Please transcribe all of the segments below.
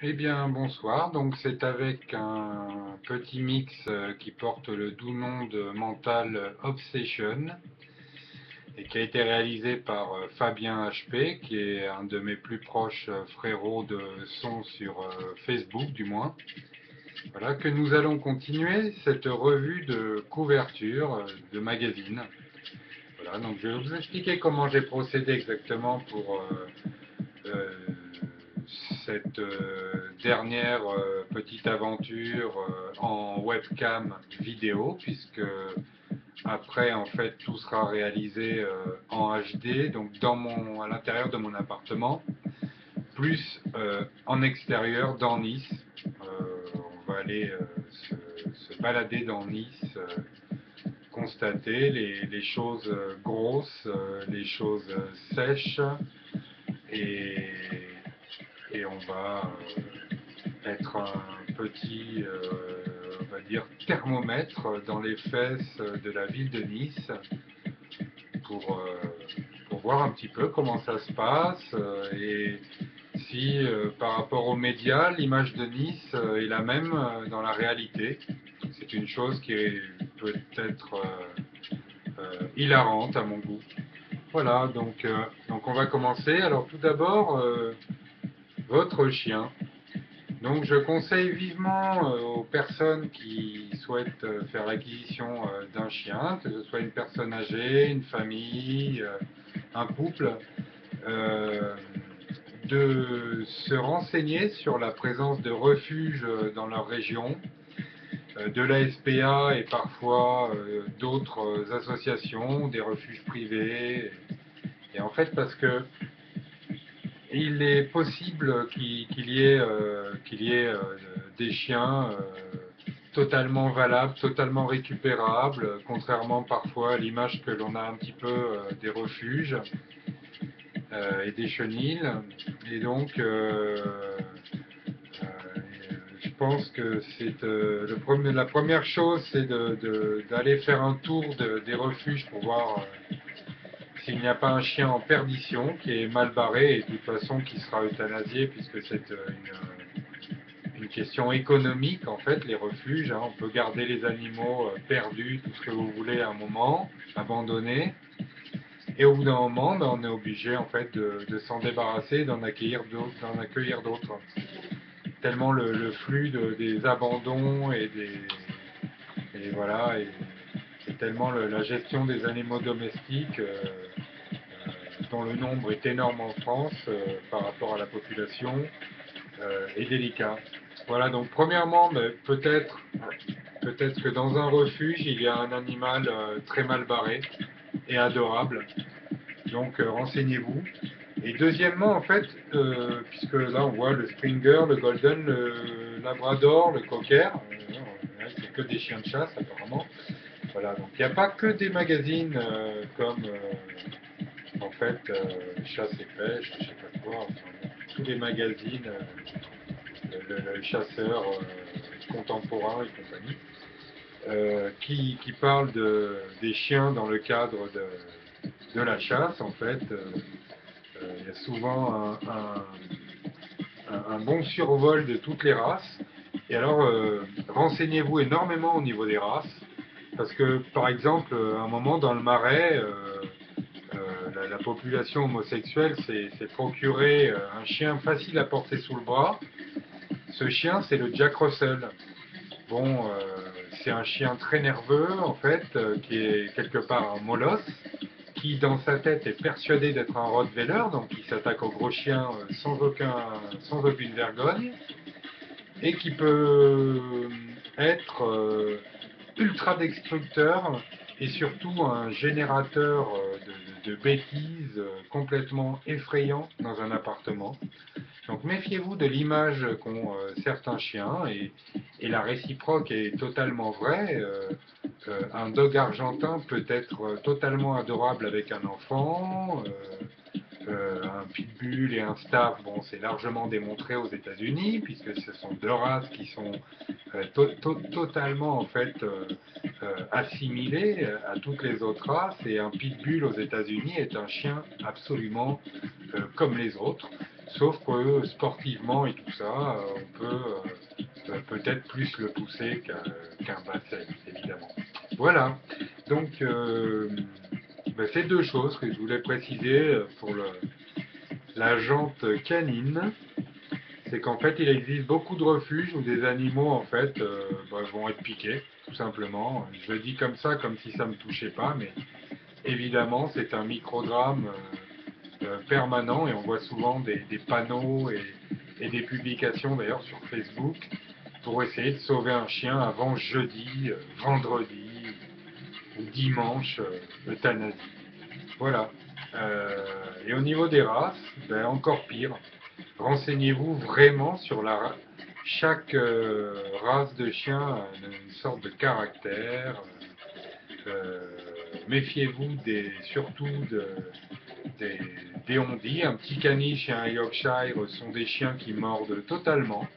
Eh bien, bonsoir. Donc, c'est avec un petit mix qui porte le doux nom de Mental Obsession et qui a été réalisé par Fabien HP, qui est un de mes plus proches frérots de son sur Facebook, du moins. Voilà, que nous allons continuer cette revue de couverture de magazine. Voilà, donc je vais vous expliquer comment j'ai procédé exactement pour euh, cette dernière petite aventure en webcam vidéo, puisque après en fait tout sera réalisé en HD, donc à l'intérieur de mon appartement, plus en extérieur dans Nice. On va aller se balader dans Nice, constater les choses grosses, les choses sèches, et, et on va être un petit, on va dire, thermomètre dans les fesses de la ville de Nice pour, pour voir un petit peu comment ça se passe et si par rapport aux médias, l'image de Nice est la même dans la réalité. C'est une chose qui est peut-être hilarante à mon goût. Voilà, donc on va commencer. Alors tout d'abord, votre chien. Donc je conseille vivement aux personnes qui souhaitent faire l'acquisition d'un chien, que ce soit une personne âgée, une famille, un couple, euh, de se renseigner sur la présence de refuges dans leur région, de la SPA et parfois d'autres associations, des refuges privés. Et en fait, parce que il est possible qu'il y ait des chiens totalement valables, totalement récupérables, contrairement parfois à l'image que l'on a un petit peu des refuges et des chenils. Et donc, je pense que la première chose, c'est d'aller faire un tour des refuges pour voir s'il n'y a pas un chien en perdition qui est mal barré et de toute façon qui sera euthanasié puisque c'est une question économique en fait, les refuges. Hein. On peut garder les animaux perdus, tout ce que vous voulez à un moment, abandonnés. Et au bout d'un moment, ben, on est obligé en fait de s'en débarrasser, d'en accueillir d'autres. Tellement le flux des abandons et voilà, et tellement la gestion des animaux domestiques dont le nombre est énorme en France par rapport à la population, est délicat. Voilà, donc premièrement, peut-être que dans un refuge, il y a un animal très mal barré et adorable. Donc renseignez-vous. Et deuxièmement, en fait, puisque là on voit le Springer, le Golden, le Labrador, le Cocker, c'est que des chiens de chasse apparemment. Voilà, donc il n'y a pas que des magazines comme en fait chasse et pêche, je sais pas quoi, enfin, tous les magazines, le chasseur contemporain et compagnie, qui parlent des chiens dans le cadre de la chasse en fait. Il y a souvent un bon survol de toutes les races. Et alors, renseignez-vous énormément au niveau des races, parce que, par exemple, à un moment dans le Marais, la population homosexuelle s'est procuré un chien facile à porter sous le bras. Ce chien, c'est le Jack Russell. Bon, c'est un chien très nerveux, en fait, qui est quelque part un molosse, qui dans sa tête est persuadé d'être un Rottweiler, donc qui s'attaque aux gros chiens sans aucune vergogne, et qui peut être ultra destructeur et surtout un générateur de bêtises complètement effrayant dans un appartement. Donc méfiez-vous de l'image qu'ont certains chiens et la réciproque est totalement vraie. Un dog argentin peut être totalement adorable avec un enfant. Un pitbull et un staff, bon, c'est largement démontré aux États-Unis puisque ce sont deux races qui sont totalement en fait assimilées à toutes les autres races. Et un pitbull aux États-Unis est un chien absolument comme les autres, Sauf que sportivement et tout ça, on peut peut-être plus le pousser qu'un basset, évidemment. Voilà, donc c'est deux choses que je voulais préciser pour la jante canine. C'est qu'en fait, il existe beaucoup de refuges où des animaux en fait vont être piqués, tout simplement. Je le dis comme ça, comme si ça ne me touchait pas, mais évidemment, c'est un microdrame permanent et on voit souvent des panneaux et des publications d'ailleurs sur Facebook pour essayer de sauver un chien avant jeudi, vendredi ou dimanche, euthanasie. Voilà. Et au niveau des races, encore pire. Renseignez-vous vraiment sur chaque race de chien a une sorte de caractère. Euh, Méfiez-vous surtout des ondits. Un petit caniche et un Yorkshire sont des chiens qui mordent totalement.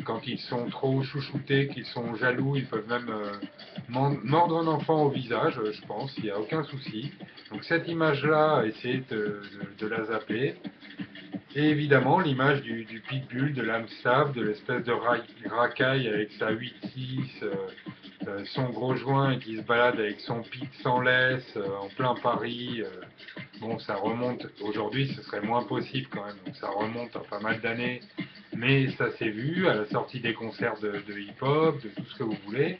Quand ils sont trop chouchoutés, qu'ils sont jaloux, ils peuvent même mordre un enfant au visage, je pense, il n'y a aucun souci. Donc cette image-là, essayez de la zapper. Et évidemment, l'image du pitbull, de l'hamstaff, de l'espèce de racaille avec sa 8-6, son gros joint et qui se balade avec son pit sans laisse en plein Paris. Bon, ça remonte, aujourd'hui ce serait moins possible quand même, donc ça remonte à pas mal d'années, mais ça s'est vu à la sortie des concerts de hip-hop, de tout ce que vous voulez.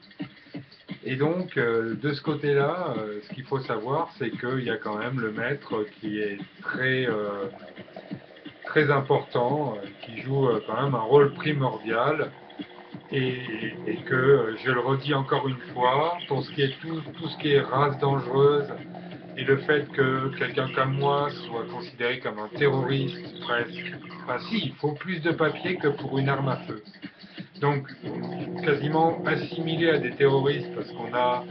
Et donc, de ce côté-là, ce qu'il faut savoir, c'est qu'il y a quand même le maître qui est très important, qui joue quand même un rôle primordial. Et que, je le redis encore une fois, pour ce qui est tout ce qui est race dangereuse, et le fait que quelqu'un comme moi soit considéré comme un terroriste presque, enfin si, il faut plus de papier que pour une arme à feu. Donc, quasiment assimilé à des terroristes parce qu'on a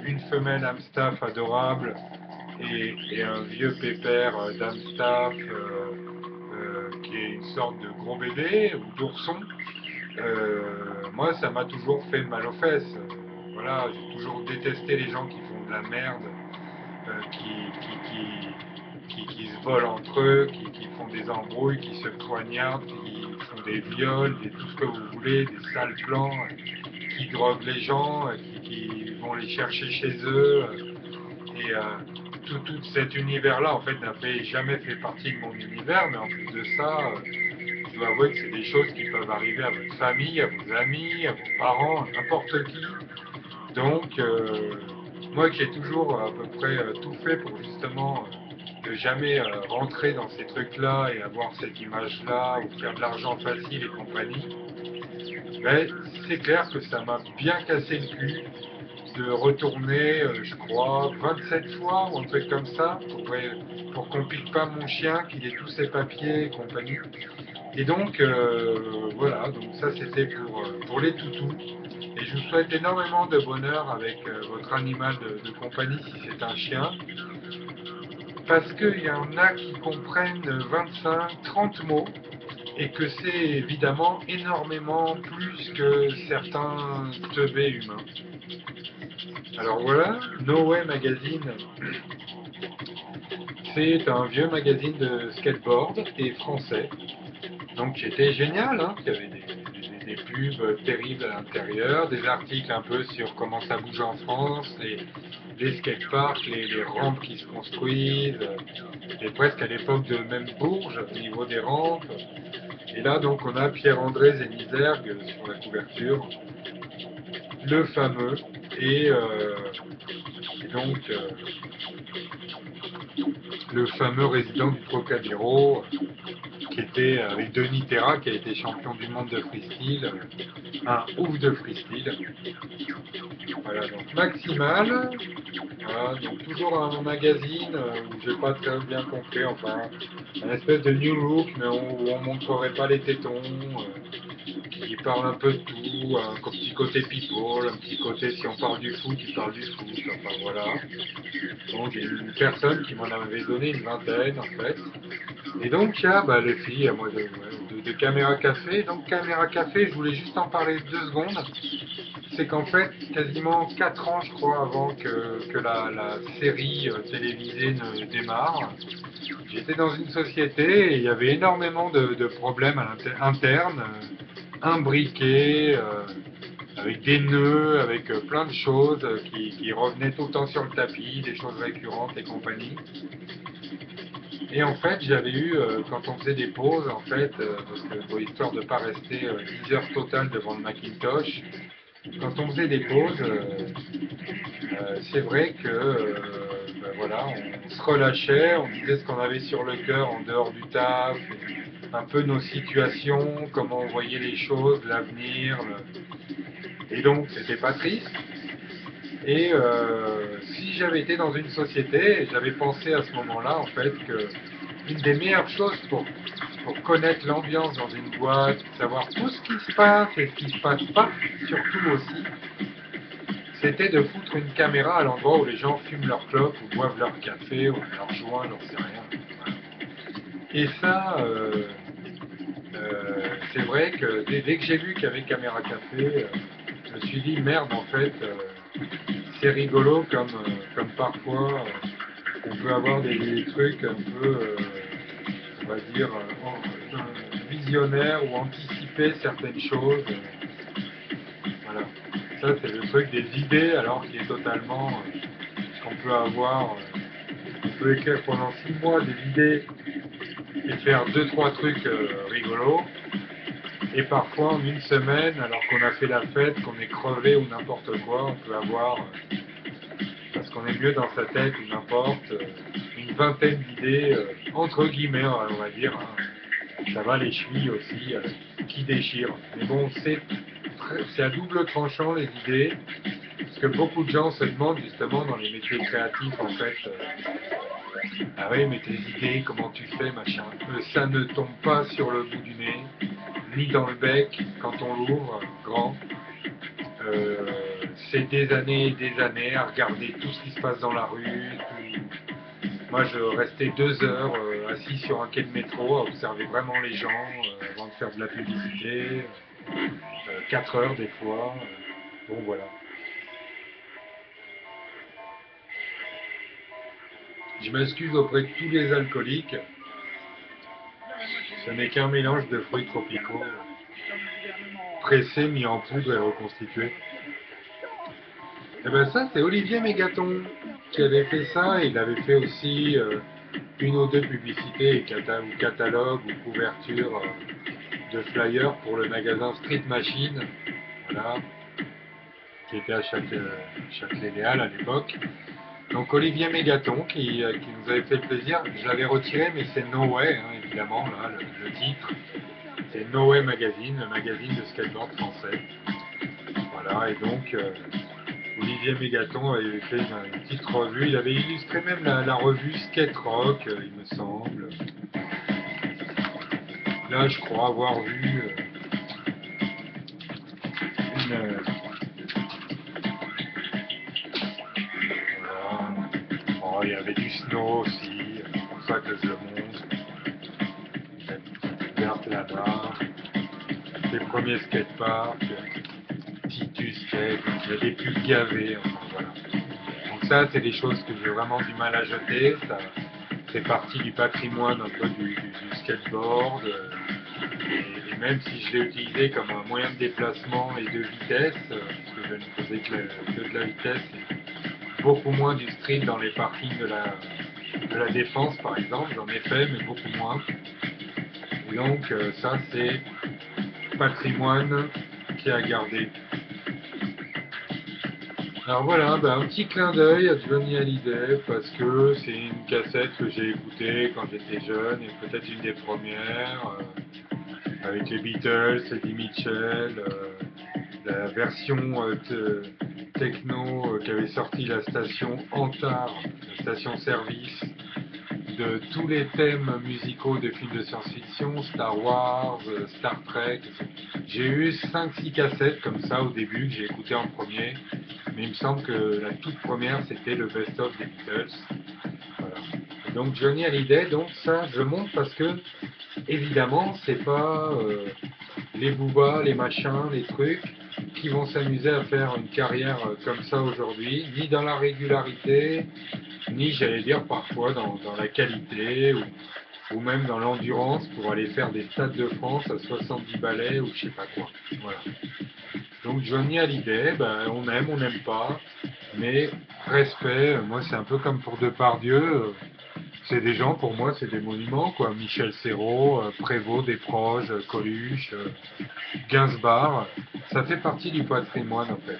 une femelle Amstaff adorable et un vieux pépère d'Amstaff qui est une sorte de gros bébé ou d'ourson. Moi, ça m'a toujours fait mal aux fesses. Voilà, j'ai toujours détesté les gens qui font de la merde, qui se volent entre eux, qui font des embrouilles, qui se poignardent, qui font des viols, tout ce que vous voulez, des sales plans, qui droguent les gens, qui vont les chercher chez eux. Et tout cet univers-là, en fait, n'avait jamais fait partie de mon univers, mais en plus de ça, je dois avouer que c'est des choses qui peuvent arriver à votre famille, à vos amis, à vos parents, à n'importe qui. Donc, moi qui ai toujours à peu près tout fait pour justement ne jamais rentrer dans ces trucs-là et avoir cette image-là ou faire de l'argent facile et compagnie, ben, c'est clair que ça m'a bien cassé le cul de retourner, je crois, 27 fois ou un truc comme ça pour qu'on pique pas mon chien, qu'il ait tous ses papiers et compagnie. Et donc, voilà, donc ça c'était pour les toutous. Et je vous souhaite énormément de bonheur avec votre animal de compagnie si c'est un chien. Parce qu'il y en a qui comprennent 25, 30 mots et que c'est évidemment énormément plus que certains teubés humains. Alors voilà, No Way Magazine, c'est un vieux magazine de skateboard et français. Donc qui était génial, hein, qui avait des pubs terribles à l'intérieur, des articles un peu sur comment ça bouge en France, les skateparks, les rampes qui se construisent, et presque à l'époque de même Bourges au niveau des rampes. Et là donc on a Pierre-André Zénizergue sur la couverture, le fameux, et, donc le fameux résident du Trocadéro, qui était avec Denis Terra, qui a été champion du monde de freestyle, un ouf de freestyle. Voilà, donc Maximal, voilà, donc toujours un magazine où j'ai pas très bien compris, enfin, un espèce de New Look, mais où on montrerait pas les tétons, qui parle un peu de tout, un petit côté people, un petit côté si on parle du foot, il parle du foot, enfin voilà. Donc il y a une personne qui m'en avait donné une vingtaine en fait. Et donc il y a les filles, moi de Caméra Café. Donc Caméra Café, je voulais juste en parler 2 secondes. C'est qu'en fait, quasiment 4 ans, je crois, avant que la série télévisée ne démarre, j'étais dans une société et il y avait énormément de problèmes internes, imbriqués, avec des nœuds, avec plein de choses qui revenaient tout le temps sur le tapis, des choses récurrentes et compagnie. Et en fait, j'avais eu, quand on faisait des pauses, en fait, parce que pour histoire de ne pas rester 10 heures totales devant le Macintosh, quand on faisait des pauses, c'est vrai que ben voilà, on se relâchait, on disait ce qu'on avait sur le cœur en dehors du taf, un peu nos situations, comment on voyait les choses, l'avenir. Et donc, c'était pas triste. Et si j'avais été dans une société, j'avais pensé à ce moment-là, en fait, que une des meilleures choses pour connaître l'ambiance dans une boîte, savoir tout ce qui se passe et ce qui se passe pas, surtout aussi, c'était de foutre une caméra à l'endroit où les gens fument leur clope ou boivent leur café ou leur joint, j'en sais rien. Et ça, c'est vrai que dès que j'ai vu qu'il y avait caméra café, je me suis dit merde en fait, c'est rigolo comme parfois on peut avoir des trucs un peu, on va dire, visionnaires ou anticiper certaines choses. Voilà. Ça, c'est le truc des idées, alors qu'il est totalement. Qu'on peut avoir. On peut écrire pendant 6 mois des idées et faire deux trois trucs rigolos. Et parfois, en une semaine, alors qu'on a fait la fête, qu'on est crevé ou n'importe quoi, on peut avoir, parce qu'on est mieux dans sa tête ou n'importe, une vingtaine d'idées, entre guillemets, on va dire. Hein. Ça va les chevilles aussi, qui déchirent. Mais bon, c'est à double tranchant les idées, parce que beaucoup de gens se demandent justement dans les métiers créatifs en fait, ah oui mais tes idées, comment tu fais, machin. Ça ne tombe pas sur le bout du nez, ni dans le bec quand on l'ouvre grand. C'est des années et des années à regarder tout ce qui se passe dans la rue. Moi, je restais 2 heures assis sur un quai de métro à observer vraiment les gens avant de faire de la publicité. 4 heures des fois. Bon, voilà. Je m'excuse auprès de tous les alcooliques. Ce n'est qu'un mélange de fruits tropicaux pressés, mis en poudre et reconstitués. Et ben ça, c'est Olivier Mégaton qui avait fait ça. Il avait fait aussi une ou deux publicités ou catalogues ou couvertures de flyers pour le magasin Street Machine, voilà, qui était à Châtelet-Léal à l'époque. Donc Olivier Mégaton qui nous avait fait le plaisir, je l'avais retiré mais c'est No Way, hein, évidemment, là, le titre. C'est No Way Magazine, le magazine de skateboard français. Voilà, et donc Olivier Mégaton avait fait une petite revue, il avait illustré même la revue Skate Rock, il me semble. Là, je crois avoir vu une. Voilà. Oh, il y avait du snow aussi, c'est pour ça que je le montre. Verte là-bas, les premiers skateparks, Titus Skate, il y a des pubs gavées, enfin voilà. Donc ça, c'est des choses que j'ai vraiment du mal à jeter, ça fait partie du patrimoine un peu du skateboard. Et même si je l'ai utilisé comme un moyen de déplacement et de vitesse, parce que je ne faisais que de la vitesse, et beaucoup moins du street dans les parkings de la Défense par exemple, j'en ai fait mais beaucoup moins. Et donc ça c'est patrimoine qui est à garder. Alors voilà, ben, un petit clin d'œil à Johnny Hallyday parce que c'est une cassette que j'ai écoutée quand j'étais jeune et peut-être une des premières. Avec les Beatles, Eddie Mitchell, la version techno qu'avait sorti la station Antar, la station service, de tous les thèmes musicaux de films de science-fiction, Star Wars, Star Trek. J'ai eu 5-6 cassettes comme ça au début que j'ai écouté en premier, mais il me semble que la toute première c'était le best-of des Beatles. Voilà. Et donc Johnny Hallyday, donc ça je montre parce que évidemment, c'est pas les boobas, les machins, les trucs qui vont s'amuser à faire une carrière comme ça aujourd'hui, ni dans la régularité, ni j'allais dire parfois dans la qualité ou même dans l'endurance pour aller faire des stades de France à 70 balais ou je sais pas quoi. Voilà. Donc Johnny Hallyday, ben, on n'aime pas, mais respect, moi c'est un peu comme pour Depardieu, c'est des gens, pour moi c'est des monuments, quoi. Michel Serrault, Prévost, Desproges, Coluche, Gainsbourg, ça fait partie du patrimoine en fait.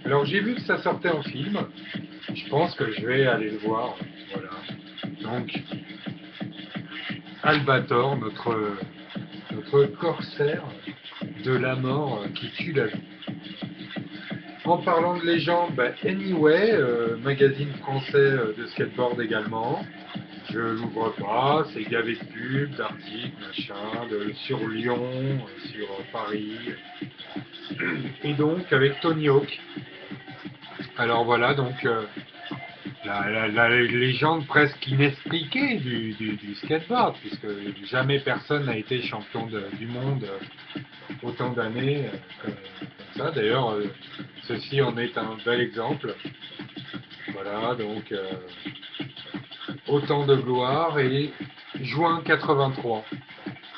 Alors j'ai vu que ça sortait en film, je pense que je vais aller le voir, voilà. Donc Albator, notre corsaire de la mort qui tue la vie. En parlant de légendes, bah, Anyway, magazine français de skateboard également. Je l'ouvre pas, c'est gavé de pubs, d'articles, machin, sur Lyon, sur Paris. Et donc avec Tony Hawk. Alors voilà, donc la légende presque inexpliquée du skateboard, puisque jamais personne n'a été champion du monde autant d'années comme ça. D'ailleurs, ceci en est un bel exemple. Voilà, donc autant de gloire et juin 83.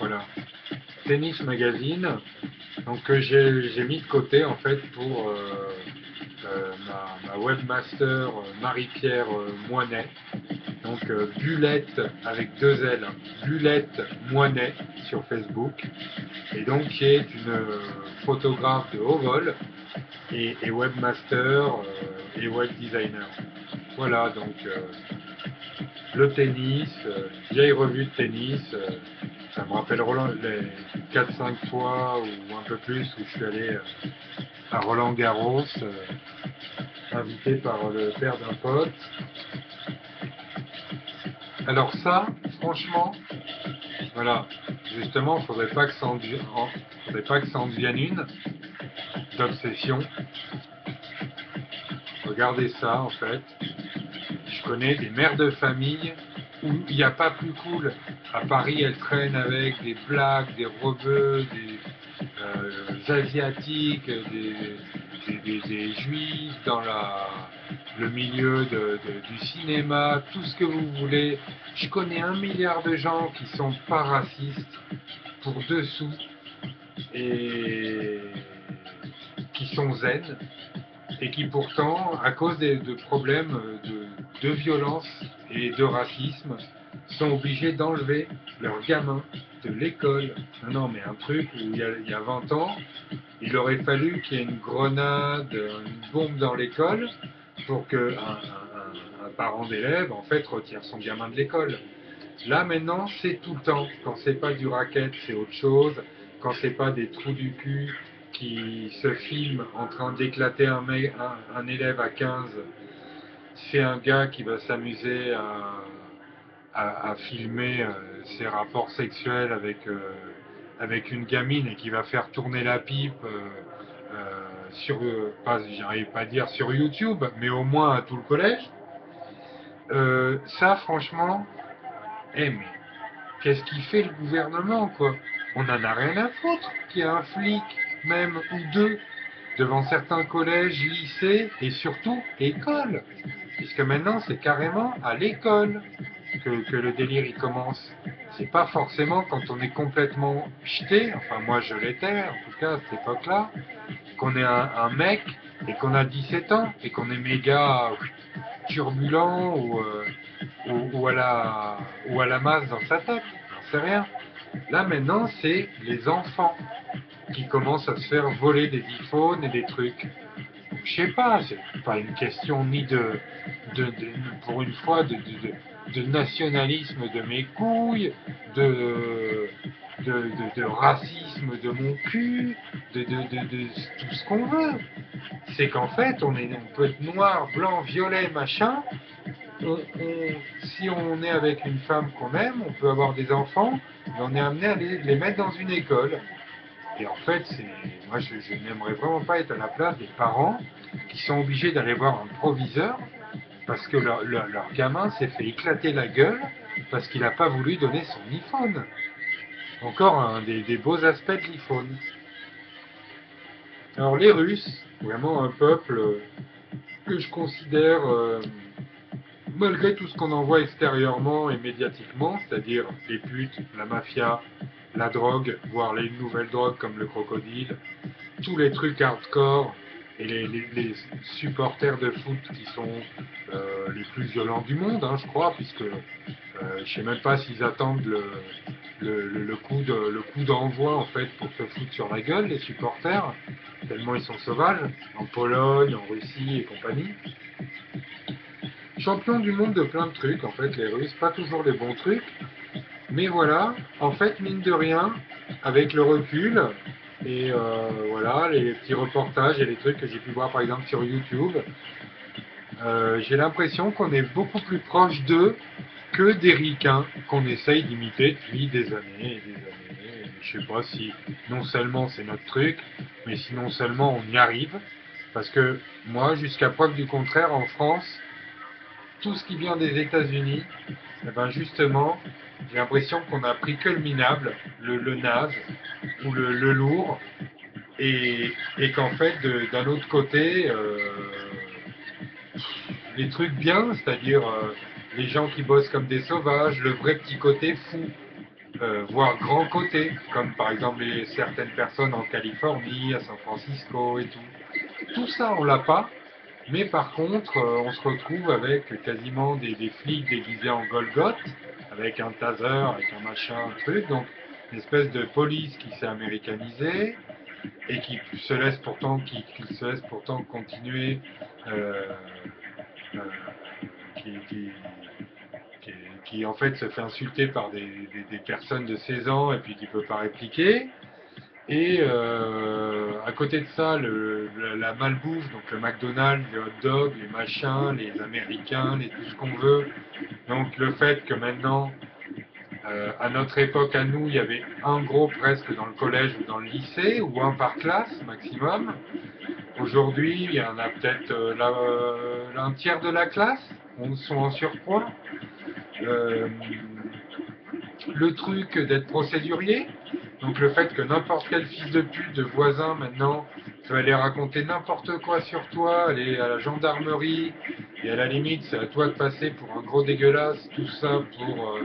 Voilà. Tennis Magazine, donc que j'ai mis de côté en fait pour ma webmaster Marie-Pierre Moinet. Donc Bulette avec deux L, Bulette Moinet sur Facebook, et donc qui est une photographe de haut vol et webmaster et web designer. Voilà, donc le tennis, vieille revue de tennis, ça me rappelle les 4-5 fois ou un peu plus où je suis allé à Roland Garros, invité par le père d'un pote. Alors ça, franchement, voilà, justement, il ne faudrait pas que ça en devienne une d'obsession. Regardez ça, en fait. Je connais des mères de famille où il n'y a pas plus cool. À Paris, elles traînent avec des blacks, des rebeux, des asiatiques, des juifs, dans le milieu du cinéma, tout ce que vous voulez. Je connais 1 milliard de gens qui sont pas racistes pour dessous et qui sont zen et qui pourtant, à cause de problèmes de violence et de racisme, sont obligés d'enlever leurs gamins de l'école. Non, mais un truc où il y a 20 ans, il aurait fallu qu'il y ait une grenade, une bombe dans l'école pour qu'un un parent d'élève, en fait, retire son gamin de l'école. Là, maintenant, c'est tout le temps. Quand c'est pas du racket, c'est autre chose. Quand c'est pas des trous du cul qui se filment en train d'éclater un élève à 15, c'est un gars qui va s'amuser à filmer ses rapports sexuels avec une gamine et qui va faire tourner la pipe sur, j'arrive pas à dire sur YouTube, mais au moins à tout le collège. Ça, franchement, mais qu'est-ce qu'il fait le gouvernement, quoi? On en a rien à foutre qu'il y ait un flic, même, ou deux, devant certains collèges, lycées, et surtout écoles. Puisque maintenant, c'est carrément à l'école que le délire il commence. C'est pas forcément quand on est complètement jeté, enfin moi je l'étais, en tout cas à cette époque-là, qu'on est un mec et qu'on a 17 ans et qu'on est méga turbulent ou à la masse dans sa tête, j'en sais rien. Là maintenant, c'est les enfants qui commencent à se faire voler des iPhones et des trucs. Je sais pas, c'est pas une question ni pour une fois, de nationalisme de mes couilles, de racisme de mon cul, de tout ce qu'on veut. C'est qu'en fait, on peut être noir, blanc, violet, machin. Si on est avec une femme qu'on aime, on peut avoir des enfants, mais on est amené à les mettre dans une école. Et en fait, moi, je n'aimerais vraiment pas être à la place des parents qui sont obligés d'aller voir un proviseur parce que leur gamin s'est fait éclater la gueule parce qu'il n'a pas voulu donner son iPhone. encore un des beaux aspects de l'iPhone. Alors les Russes, vraiment un peuple que je considère, malgré tout ce qu'on en voit extérieurement et médiatiquement, c'est-à-dire les putes, la mafia, la drogue, voire les nouvelles drogues comme le crocodile, tous les trucs hardcore et les supporters de foot qui sont les plus violents du monde, hein, je crois, puisque je sais même pas s'ils attendent le coup d'envoi en fait pour se foutre sur la gueule, les supporters, tellement ils sont sauvages, en Pologne, en Russie et compagnie. Champions du monde de plein de trucs, en fait, les Russes, pas toujours les bons trucs, mais voilà, en fait, mine de rien, avec le recul, et voilà, les petits reportages et les trucs que j'ai pu voir par exemple sur YouTube, j'ai l'impression qu'on est beaucoup plus proche d'eux que des ricains qu'on essaye d'imiter depuis des années et des années. Et je sais pas si non seulement c'est notre truc, mais si non seulement on y arrive. Parce que moi, jusqu'à preuve du contraire, en France, tout ce qui vient des États-Unis, eh ben justement, j'ai l'impression qu'on a pris que le minable, le naze ou le lourd, et qu'en fait, d'un autre côté, les trucs bien, c'est-à-dire les gens qui bossent comme des sauvages, le vrai petit côté fou, voire grand côté, comme par exemple certaines personnes en Californie, à San Francisco et tout. Tout ça, on l'a pas, mais par contre, on se retrouve avec quasiment des flics déguisés en Golgoth, avec un taser, avec un machin, un truc, donc une espèce de police qui s'est américanisée et qui se laisse pourtant continuer, euh, euh, qui, qui, en fait se fait insulter par des personnes de 16 ans et puis qui peut pas répliquer. Et à côté de ça, la malbouffe, donc le McDonald's, les hot dogs, les machins, les Américains, tout ce qu'on veut. Donc le fait que maintenant, à notre époque, à nous, il y avait un gros presque dans le collège ou dans le lycée, ou un par classe maximum. Aujourd'hui, il y en a peut-être un tiers de la classe, on sont en surpoids. Euh, le truc d'être procédurier, donc le fait que n'importe quel fils de pute de voisin maintenant peut aller raconter n'importe quoi sur toi, aller à la gendarmerie, et à la limite c'est à toi de passer pour un gros dégueulasse, tout ça pour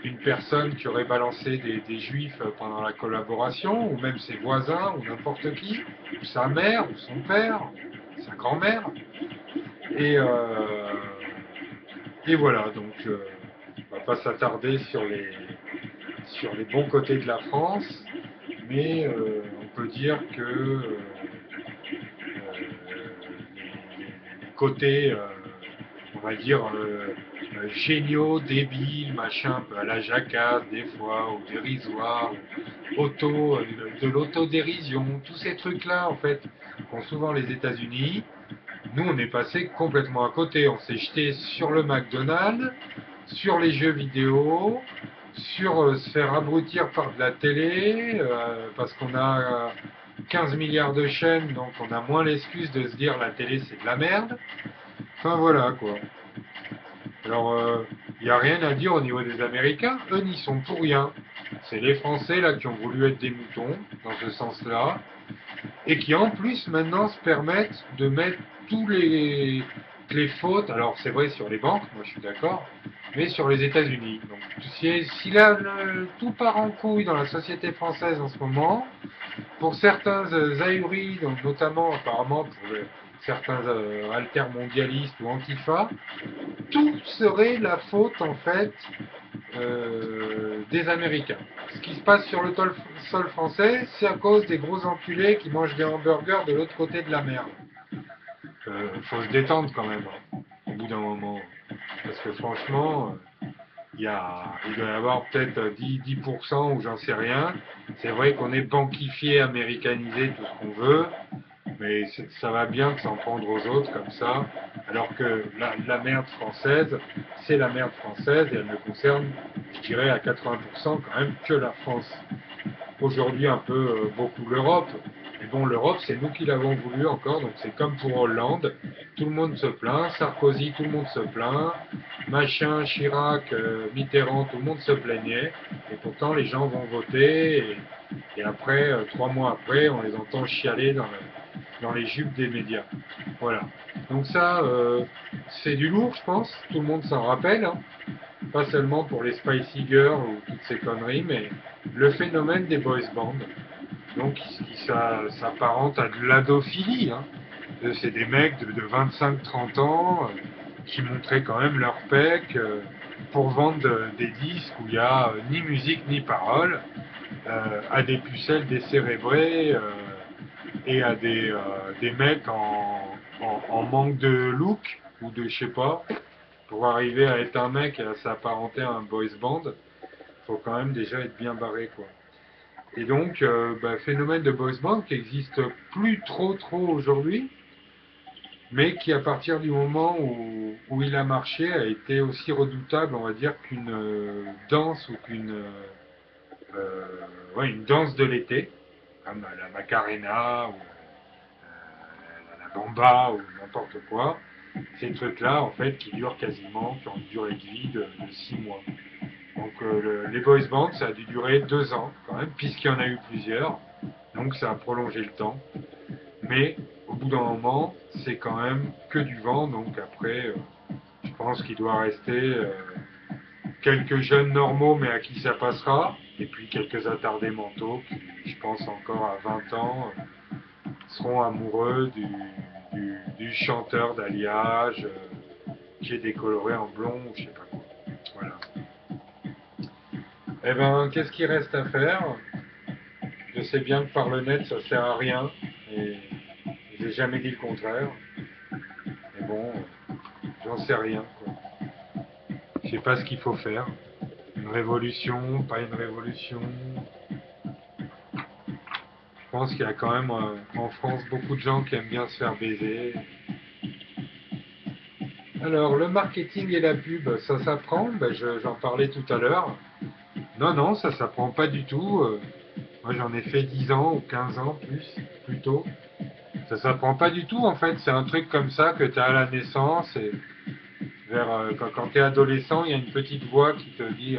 une personne qui aurait balancé des juifs pendant la collaboration, ou même ses voisins, ou n'importe qui, ou sa mère, ou son père, ou sa grand-mère. Et, et voilà, donc on va pas s'attarder sur les bons côtés de la France, mais on peut dire que les côtés, on va dire, géniaux, débiles, machin, un peu à la jacasse des fois, ou dérisoire, de l'autodérision, tous ces trucs-là, en fait, qu'ont souvent les États-Unis. Nous, on est passé complètement à côté. On s'est jeté sur le McDonald's, sur les jeux vidéo, sur se faire abrutir par de la télé, parce qu'on a 15 milliards de chaînes, donc on a moins l'excuse de se dire la télé c'est de la merde. Enfin voilà quoi. Alors, il n'y a rien à dire au niveau des Américains, eux n'y sont pour rien. C'est les Français là qui ont voulu être des moutons, dans ce sens-là, et qui en plus maintenant se permettent de mettre tous les fautes, alors c'est vrai sur les banques, moi je suis d'accord, mais sur les États-Unis. Donc si là tout part en couille dans la société française en ce moment, pour certains ahuris, donc notamment apparemment pour certains altermondialistes ou antifa, tout serait la faute en fait des Américains. Ce qui se passe sur le sol français, c'est à cause des gros enculés qui mangent des hamburgers de l'autre côté de la mer. Faut se détendre quand même, hein, au bout d'un moment. Parce que franchement, il doit y avoir peut-être 10% ou j'en sais rien. C'est vrai qu'on est banquifié, américanisé, tout ce qu'on veut, mais ça va bien de s'en prendre aux autres comme ça, alors que la merde française, c'est la merde française et elle ne concerne, je dirais, à 80% quand même que la France. Aujourd'hui, un peu beaucoup l'Europe, Mais bon, l'Europe, c'est nous qui l'avons voulu encore, donc c'est comme pour Hollande. Tout le monde se plaint, Sarkozy, tout le monde se plaint, machin, Chirac, Mitterrand, tout le monde se plaignait. Et pourtant, les gens vont voter, et après, 3 mois après, on les entend chialer dans les jupes des médias. Voilà. Donc ça, c'est du lourd, je pense. Tout le monde s'en rappelle, hein. Pas seulement pour les Spicy Girls ou toutes ces conneries, mais le phénomène des boys bands. Donc, qui s'apparente à de l'adophilie, hein. C'est des mecs de 25-30 ans qui montraient quand même leur pec pour vendre des disques où il n'y a ni musique ni parole, à des pucelles décérébrées et à des mecs en manque de look ou de je sais pas. Pour arriver à être un mec et à s'apparenter à un boys band, faut quand même déjà être bien barré, quoi. Et donc, phénomène de boys band qui existe plus trop aujourd'hui, mais qui à partir du moment où il a marché a été aussi redoutable, on va dire, qu'une danse ou ouais, une danse de l'été, comme la Macarena ou la Bamba ou n'importe quoi. Ces trucs-là, en fait, qui durent quasiment, qui ont une durée de vie de 6 mois. Donc les boys bands, ça a dû durer 2 ans quand même, puisqu'il y en a eu plusieurs. Donc ça a prolongé le temps. Mais au bout d'un moment, c'est quand même que du vent. Donc après, je pense qu'il doit rester quelques jeunes normaux, mais à qui ça passera. Et puis quelques attardés mentaux qui, je pense encore à 20 ans, seront amoureux du chanteur d'alliage qui est décoloré en blond ou je sais pas quoi. Voilà. Eh ben, qu'est-ce qu'il reste à faire? Je sais bien que par le net, ça sert à rien. Et j'ai jamais dit le contraire. Mais bon, j'en sais rien, quoi. Je sais pas ce qu'il faut faire. Une révolution, pas une révolution. Je pense qu'il y a quand même en France beaucoup de gens qui aiment bien se faire baiser. Alors, le marketing et la pub, ça s'apprend? J'en parlais tout à l'heure. Non, non, ça s'apprend pas du tout. Moi, j'en ai fait 10 ans ou 15 ans plutôt. Ça s'apprend pas du tout, en fait. C'est un truc comme ça que tu as à la naissance. Et quand tu es adolescent, il y a une petite voix qui te dit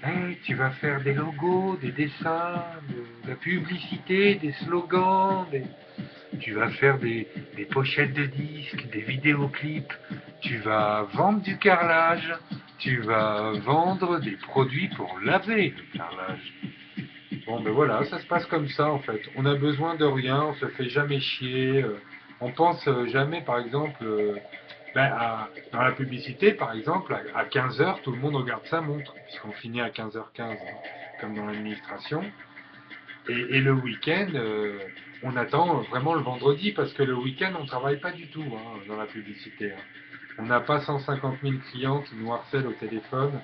hey, tu vas faire des logos, des dessins, de la publicité, des slogans, tu vas faire des pochettes de disques, des vidéoclips, tu vas vendre du carrelage, tu vas vendre des produits pour laver le carrelage. Bon, ben voilà, ça se passe comme ça en fait. On a besoin de rien, on se fait jamais chier. On pense jamais, par exemple, dans la publicité, par exemple, à 15 heures, tout le monde regarde sa montre, puisqu'on finit à 15h15, hein, comme dans l'administration. Et le week-end, on attend vraiment le vendredi, parce que le week-end, on ne travaille pas du tout hein, dans la publicité. Hein. On n'a pas 150 000 clients qui nous harcèlent au téléphone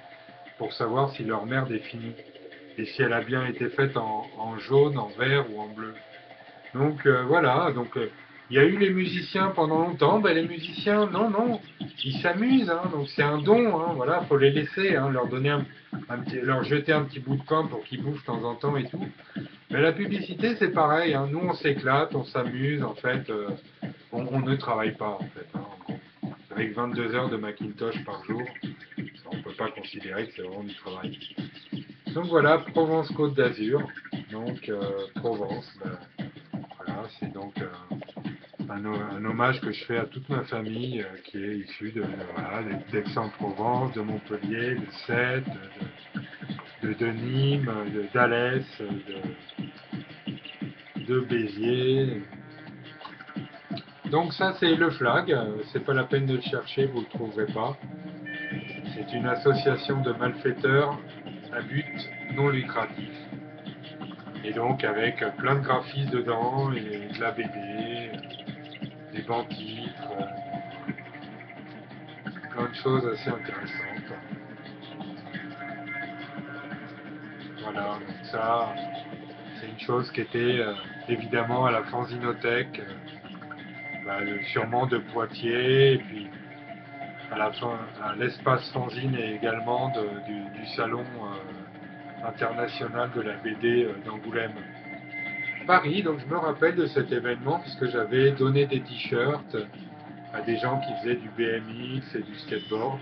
pour savoir si leur merde est finie et si elle a bien été faite en jaune, en vert ou en bleu. Donc voilà, donc il y a eu les musiciens pendant longtemps, les musiciens, non, non, ils s'amusent, hein, donc c'est un don, hein, voilà, faut les laisser, hein, leur donner leur jeter un petit bout de pain pour qu'ils bouffent de temps en temps et tout. Mais la publicité c'est pareil, hein, nous on s'éclate, on s'amuse, en fait, on ne travaille pas en fait. Hein, en gros. Avec 22 heures de Macintosh par jour, on ne peut pas considérer que c'est vraiment du travail. Donc voilà, Provence-Côte d'Azur. Donc Provence, voilà, c'est donc un hommage que je fais à toute ma famille qui est issue voilà, d'Aix-en-Provence, de Montpellier, de Sète, de Nîmes, d'Alès, de Béziers. Donc ça c'est le flag, c'est pas la peine de le chercher, vous le trouverez pas. C'est une association de malfaiteurs à but non lucratif. Et donc avec plein de graphismes dedans, et de la BD, des banquiers, plein de choses assez intéressantes. Voilà, donc ça, c'est une chose qui était évidemment à la Fanzinothèque, sûrement de Poitiers, et puis à l'espace fanzine et également du salon international de la BD d'Angoulême. Paris, donc je me rappelle de cet événement puisque j'avais donné des t-shirts à des gens qui faisaient du BMX et du skateboard.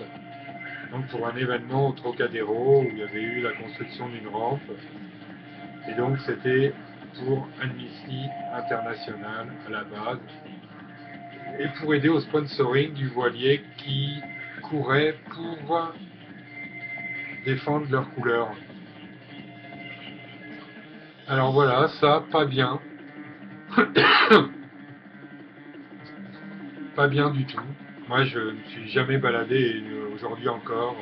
Donc pour un événement au Trocadéro où il y avait eu la construction d'une rampe. Et donc c'était pour Amnesty International à la base. Et pour aider au sponsoring du voilier qui courait pour défendre leurs couleurs. Alors voilà, ça, pas bien. Pas bien du tout. Moi, je ne suis jamais baladé, et aujourd'hui encore.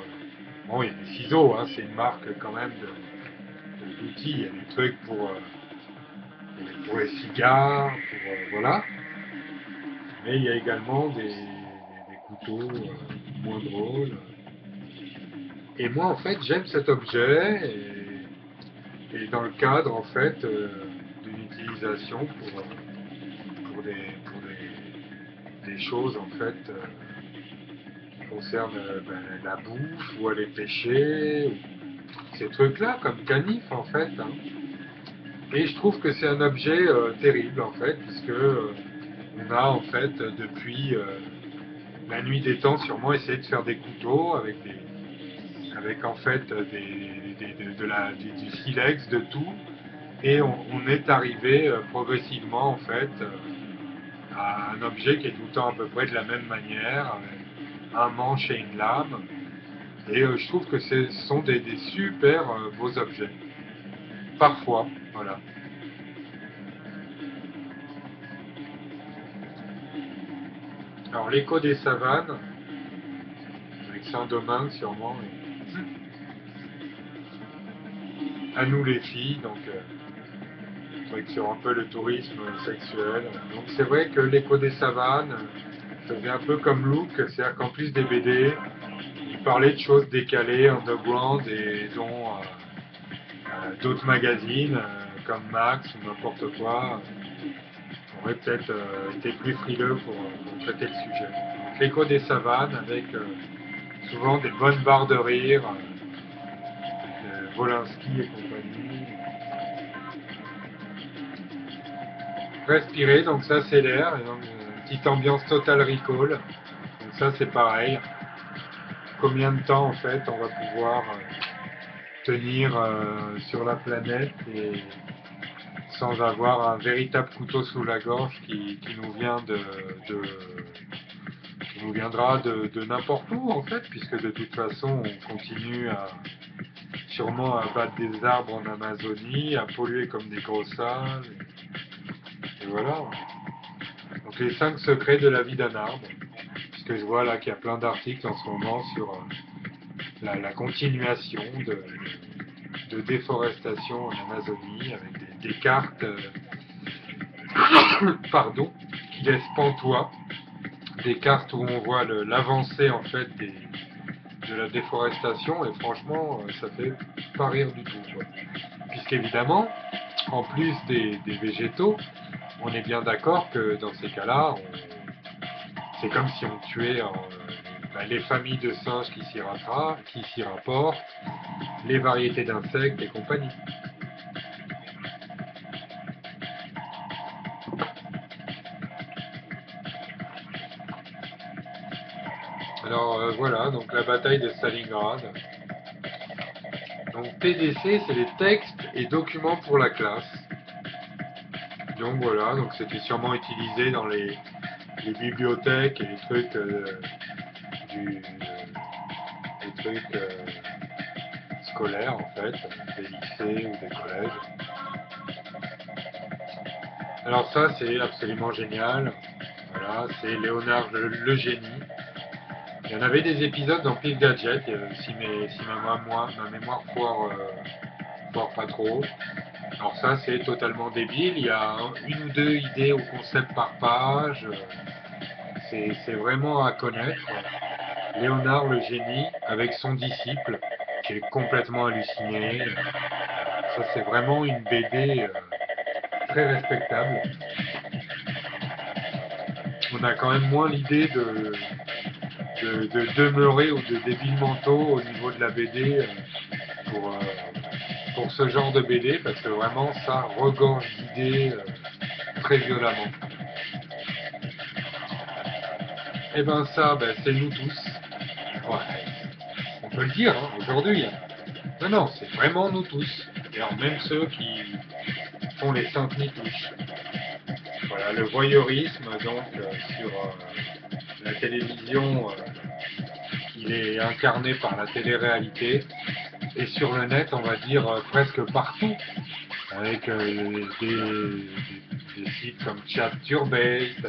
Bon, il y a des ciseaux, hein, c'est une marque quand même d'outils. Il y a des trucs pour les cigares, voilà. Mais il y a également des couteaux moins drôles. Et moi, en fait, j'aime cet objet et dans le cadre, en fait, d'une utilisation pour des choses, en fait, qui concernent la bouffe ou aller pêcher, ou ces trucs-là, comme canif, en fait. Hein. Et je trouve que c'est un objet terrible, en fait, puisque on a, en fait, depuis la nuit des temps, sûrement essayé de faire des couteaux avec en fait du silex, de tout, et on est arrivé progressivement en fait à un objet qui est tout le temps à peu près de la même manière, avec un manche et une lame, et je trouve que ce sont des super beaux objets. Parfois, voilà. Alors l'écho des savanes, avec Saint-Domingue sûrement, et à nous les filles, donc truc sur un peu le tourisme sexuel. Donc c'est vrai que l'écho des savanes, ça faisait un peu comme look, c'est-à-dire qu'en plus des BD, il parlait de choses décalées, underground, et dont d'autres magazines, comme Max ou n'importe quoi, auraient peut-être été plus frileux pour traiter le sujet. Donc l'écho des savanes, avec souvent des bonnes barres de rire, Volinsky et compagnie. Respirer, donc ça c'est l'air, et donc une petite ambiance Total Recall. Donc ça c'est pareil. Combien de temps en fait on va pouvoir tenir sur la planète et sans avoir un véritable couteau sous la gorge qui nous vient qui nous viendra de n'importe où en fait, puisque de toute façon on continue sûrement à battre des arbres en Amazonie, à polluer comme des gros sales, et voilà. Donc les 5 secrets de la vie d'un arbre, puisque je vois là qu'il y a plein d'articles en ce moment sur la continuation de déforestation en Amazonie, avec des cartes pardon, qui laissent pantois, des cartes où on voit l'avancée en fait de la déforestation, et franchement ça fait pas rire du tout, quoi. Puisqu'évidemment, en plus des végétaux, on est bien d'accord que dans ces cas-là, c'est comme si on tuait les familles de singes qui s'y rapportent, les variétés d'insectes et compagnie. Alors voilà, donc la bataille de Stalingrad. Donc TDC, c'est les textes et documents pour la classe. Donc voilà, donc c'était sûrement utilisé dans les bibliothèques et les trucs des trucs scolaires en fait, des lycées ou des collèges. Alors ça c'est absolument génial. Voilà, c'est Léonard le génie. Il y en avait des épisodes dans Pif Gadget, si ma mémoire foire pas trop. Alors ça c'est totalement débile, il y a une ou deux idées au concept par page, c'est vraiment à connaître. Léonard le génie avec son disciple qui est complètement halluciné. Ça c'est vraiment une BD très respectable. On a quand même moins l'idée de demeurer ou de débiles mentaux au niveau de la BD pour pour ce genre de BD, parce que vraiment ça regorge d'idées très violemment. Et ben ça, ben, c'est nous tous. Ouais, on peut le dire hein, aujourd'hui. Non, non, c'est vraiment nous tous. D'ailleurs, même ceux qui font les saintes nitouches. Voilà, le voyeurisme, donc, sur la télévision, il est incarné par la télé-réalité. Et sur le net, on va dire presque partout, avec des sites comme ChatTurbate,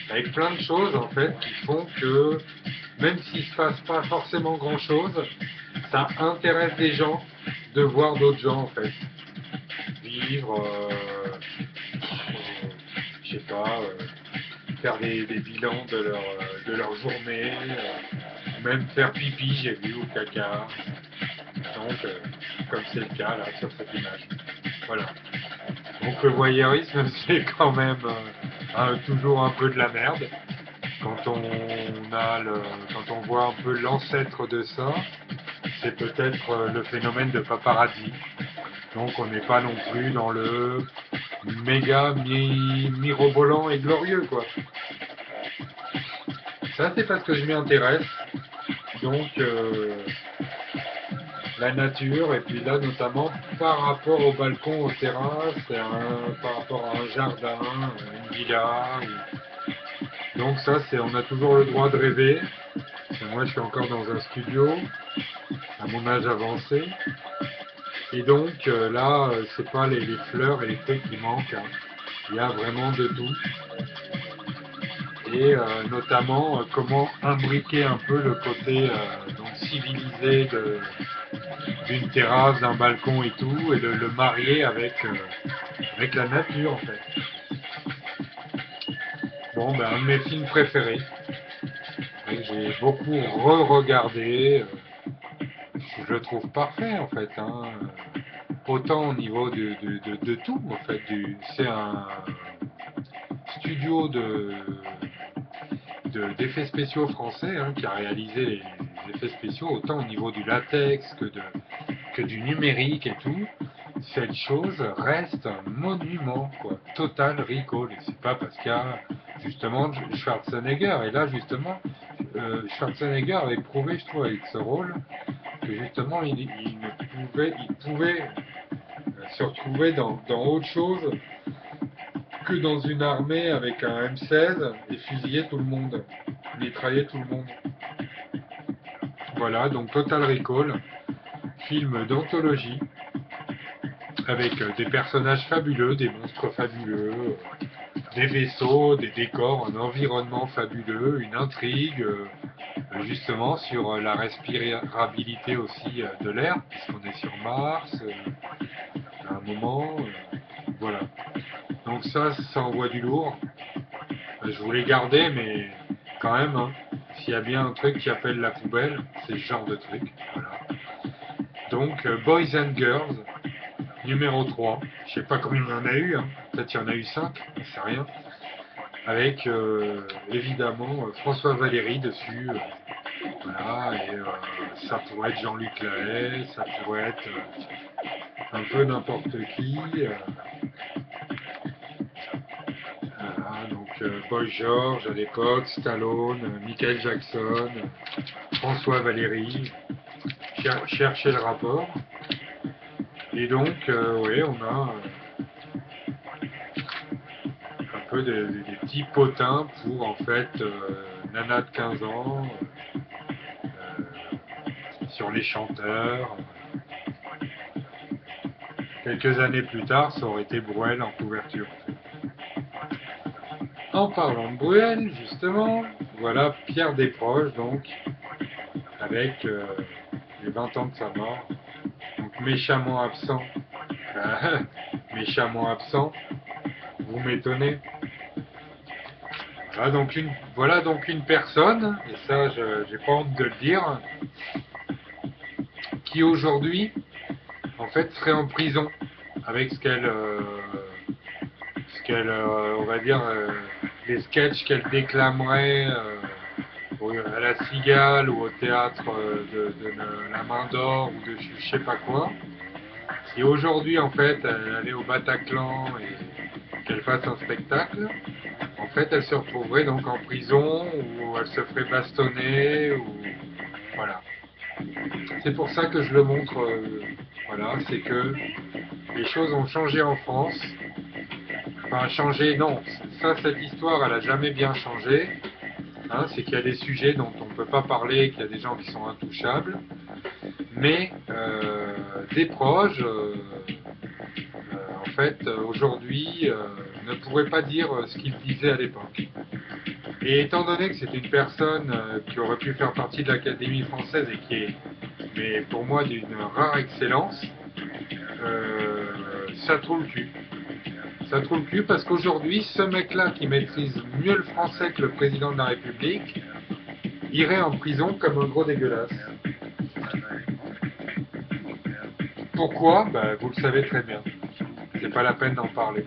avec plein de choses en fait qui font que même s'il ne se passe pas forcément grand chose, ça intéresse des gens de voir d'autres gens en fait vivre, je sais pas, faire des bilans de leur journée, même faire pipi, j'ai vu, ou caca. Donc, comme c'est le cas là sur cette image. Voilà. Donc le voyeurisme, c'est quand même toujours un peu de la merde. Quand quand on voit un peu l'ancêtre de ça, c'est peut-être le phénomène de paparazzi. Donc on n'est pas non plus dans le méga mirobolant et glorieux quoi. Ça c'est parce que je m'y intéresse. Donc la nature, et puis là notamment par rapport au balcon, aux terrasses, par rapport à un jardin, une villa. Donc ça, on a toujours le droit de rêver. Et moi, je suis encore dans un studio, à mon âge avancé. Et donc là, c'est pas les fleurs et les trucs qui manquent. Hein. Il y a vraiment de tout. Et notamment comment imbriquer un peu le côté donc civilisé d'une terrasse, d'un balcon et tout, et de le marier avec la nature en fait. Bon, ben, un de mes films préférés, et j'ai beaucoup re-regardé, je le trouve parfait en fait, hein. Autant au niveau de tout en fait, c'est un studio d'effets spéciaux français hein, qui a réalisé les effets spéciaux, autant au niveau du latex que du numérique et tout. Cette chose reste un monument, quoi. Total recall. Et c'est pas parce qu'il y a justement Schwarzenegger. Et là, justement, Schwarzenegger avait prouvé, je trouve, avec ce rôle, que justement, il pouvait se retrouver dans autre chose que dans une armée avec un M16 et fusiller tout le monde, mitrailler tout le monde. Voilà, donc Total Recall, film d'anthologie, avec des personnages fabuleux, des monstres fabuleux, des vaisseaux, des décors, un environnement fabuleux, une intrigue, justement sur la respirabilité aussi de l'air, puisqu'on est sur Mars, à un moment, voilà. Donc ça envoie du lourd. Je voulais garder, mais quand même, hein, s'il y a bien un truc qui appelle la poubelle, c'est ce genre de truc. Voilà. Donc, Boys and Girls, numéro 3. Je sais pas combien il y en a eu, hein. Peut-être il y en a eu 5, c'est rien. Avec évidemment François Valéry dessus. Voilà, et ça pourrait être Jean-Luc Lahaye, ça pourrait être un peu n'importe qui. Voilà, donc Boy George à l'époque, Stallone, Michael Jackson, François Valéry. Chercher le rapport. Et donc, oui, on a un peu des petits potins pour en fait Nana de 15 ans, sur les chanteurs. Quelques années plus tard, ça aurait été Bruel en couverture. En parlant de Bruel, justement, voilà Pierre Desproges, donc, avec les 20 ans de sa mort. Donc, méchamment absent. Méchamment absent, vous m'étonnez. Voilà donc une personne, et ça, j'ai pas honte de le dire, qui aujourd'hui, en fait, serait en prison avec on va dire, les sketchs qu'elle déclamerait à la Cigale ou au théâtre de la Main d'Or ou de je sais pas quoi. Et aujourd'hui, en fait, elle est au Bataclan et qu'elle fasse un spectacle, en fait, elle se retrouverait donc en prison ou elle se ferait bastonner ou voilà. C'est pour ça que je le montre. Voilà, c'est que les choses ont changé en France. Enfin, changé, non. Ça, cette histoire, elle a jamais bien changé. Hein, c'est qu'il y a des sujets dont on ne peut pas parler, qu'il y a des gens qui sont intouchables. Mais des proches, en fait, aujourd'hui, ne pourraient pas dire ce qu'ils disaient à l'époque. Et étant donné que c'est une personne qui aurait pu faire partie de l'Académie française et qui est, mais pour moi, d'une rare excellence, ça trouve le cul. Ça trouve le cul parce qu'aujourd'hui, ce mec-là qui maîtrise mieux le français que le président de la République irait en prison comme un gros dégueulasse. Pourquoi? Ben, vous le savez très bien. C'est pas la peine d'en parler.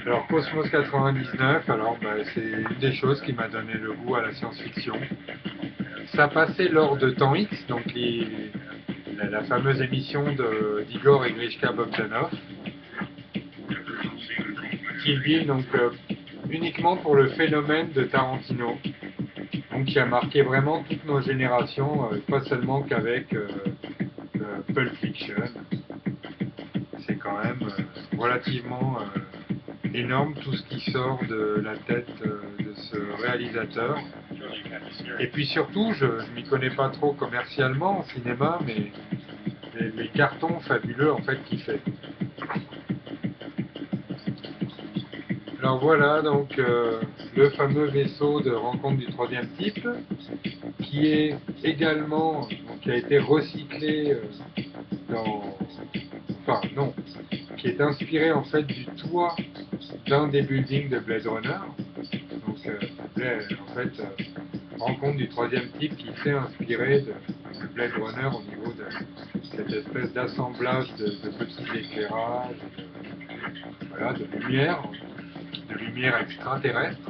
Alors Cosmos 99, alors c'est une des choses qui m'a donné le goût à la science-fiction. Ça passait lors de Temps X, donc la fameuse émission d'Igor et Grishka Bogdanov, Kill Bill, donc uniquement pour le phénomène de Tarantino, donc qui a marqué vraiment toutes nos générations, pas seulement qu'avec Pulp Fiction. C'est quand même relativement énorme tout ce qui sort de la tête de ce réalisateur. Et puis surtout, je ne m'y connais pas trop commercialement en cinéma, mais les cartons fabuleux en fait qu'il fait. Alors voilà donc le fameux vaisseau de rencontre du troisième type, qui est également, donc, qui a été recyclé dans, enfin non, qui est inspiré en fait du toit d'un des buildings de Blade Runner. Donc en fait rencontre du troisième type qui s'est inspiré de Blade Runner au niveau de cette espèce d'assemblage de petits éclairages, voilà, de lumière extraterrestre.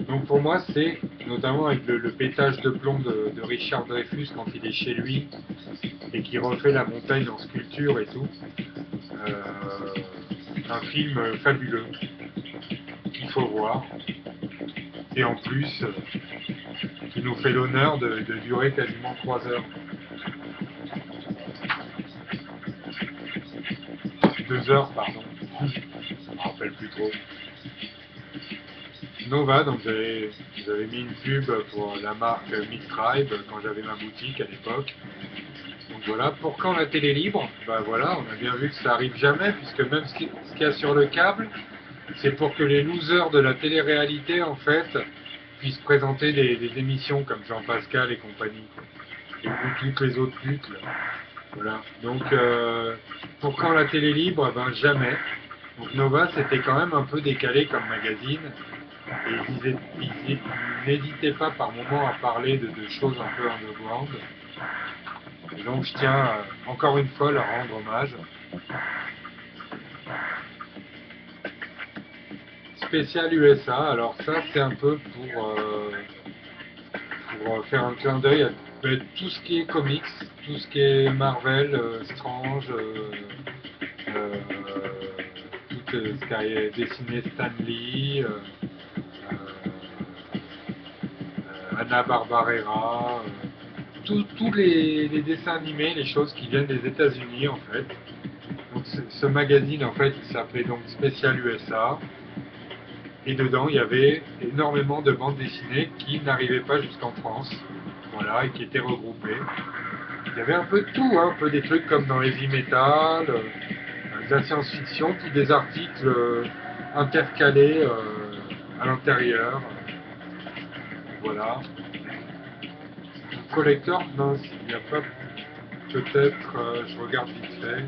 Donc pour moi c'est notamment avec le pétage de plomb de Richard Dreyfuss quand il est chez lui et qui refait la montagne en sculpture et tout. Un film fabuleux qu'il faut voir. Et en plus, qui nous fait l'honneur de durer quasiment 3 heures. 2 heures, pardon. Je ne me rappelle plus trop. Nova, donc j'avais mis une pub pour la marque Mid-Tribe quand j'avais ma boutique à l'époque. Donc voilà, pour quand la télé libre? Ben voilà, on a bien vu que ça arrive jamais, puisque même ce qu'il y a sur le câble, c'est pour que les losers de la télé-réalité, en fait, puissent présenter des émissions comme Jean-Pascal et compagnie. Et toutes les autres putes, là. Voilà. Donc, pour quand la télé libre, ben jamais. Donc Nova, c'était quand même un peu décalé comme magazine. Et ils n'hésitaient pas par moments à parler de choses un peu underground. Et donc je tiens encore une fois à leur rendre hommage. Spécial USA, alors ça c'est un peu pour faire un clin d'œil à tout ce qui est comics, tout ce qui est Marvel, Strange, tout ce qui a dessiné Stan Lee, Hanna-Barbera, tous les dessins animés, les choses qui viennent des États-Unis en fait. Donc ce magazine en fait il s'appelait donc Spécial USA. Et dedans, il y avait énormément de bandes dessinées qui n'arrivaient pas jusqu'en France, voilà, et qui étaient regroupées. Il y avait un peu de tout, hein, un peu des trucs comme dans Heavy Metal, de la science-fiction, puis des articles intercalés à l'intérieur. Voilà. Collector, non, il n'y a pas. Peut-être, je regarde vite fait.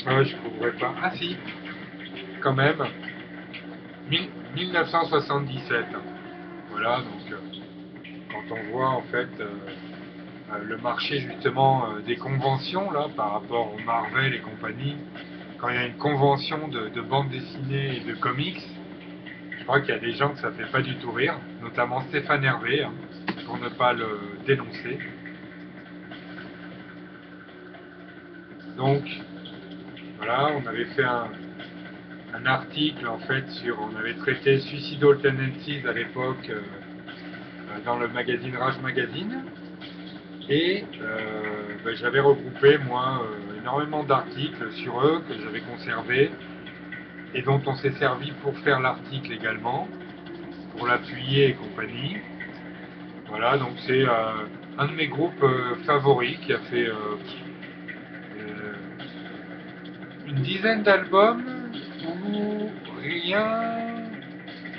Ah, je ne trouverai pas. Ah si, quand même. 1977. Voilà, donc quand on voit en fait le marché justement des conventions là par rapport au Marvel et compagnie, quand il y a une convention de bande dessinée et de comics, crois qu'il y a des gens que ça fait pas du tout rire, notamment Stéphane Hervé, hein, pour ne pas le dénoncer. Donc, voilà, on avait fait un article en fait on avait traité Suicidal Tendencies à l'époque dans le magazine Rage Magazine. Et j'avais regroupé, moi, énormément d'articles sur eux que j'avais conservés et dont on s'est servi pour faire l'article également, pour l'appuyer et compagnie. Voilà, donc c'est un de mes groupes favoris qui a fait une dizaine d'albums où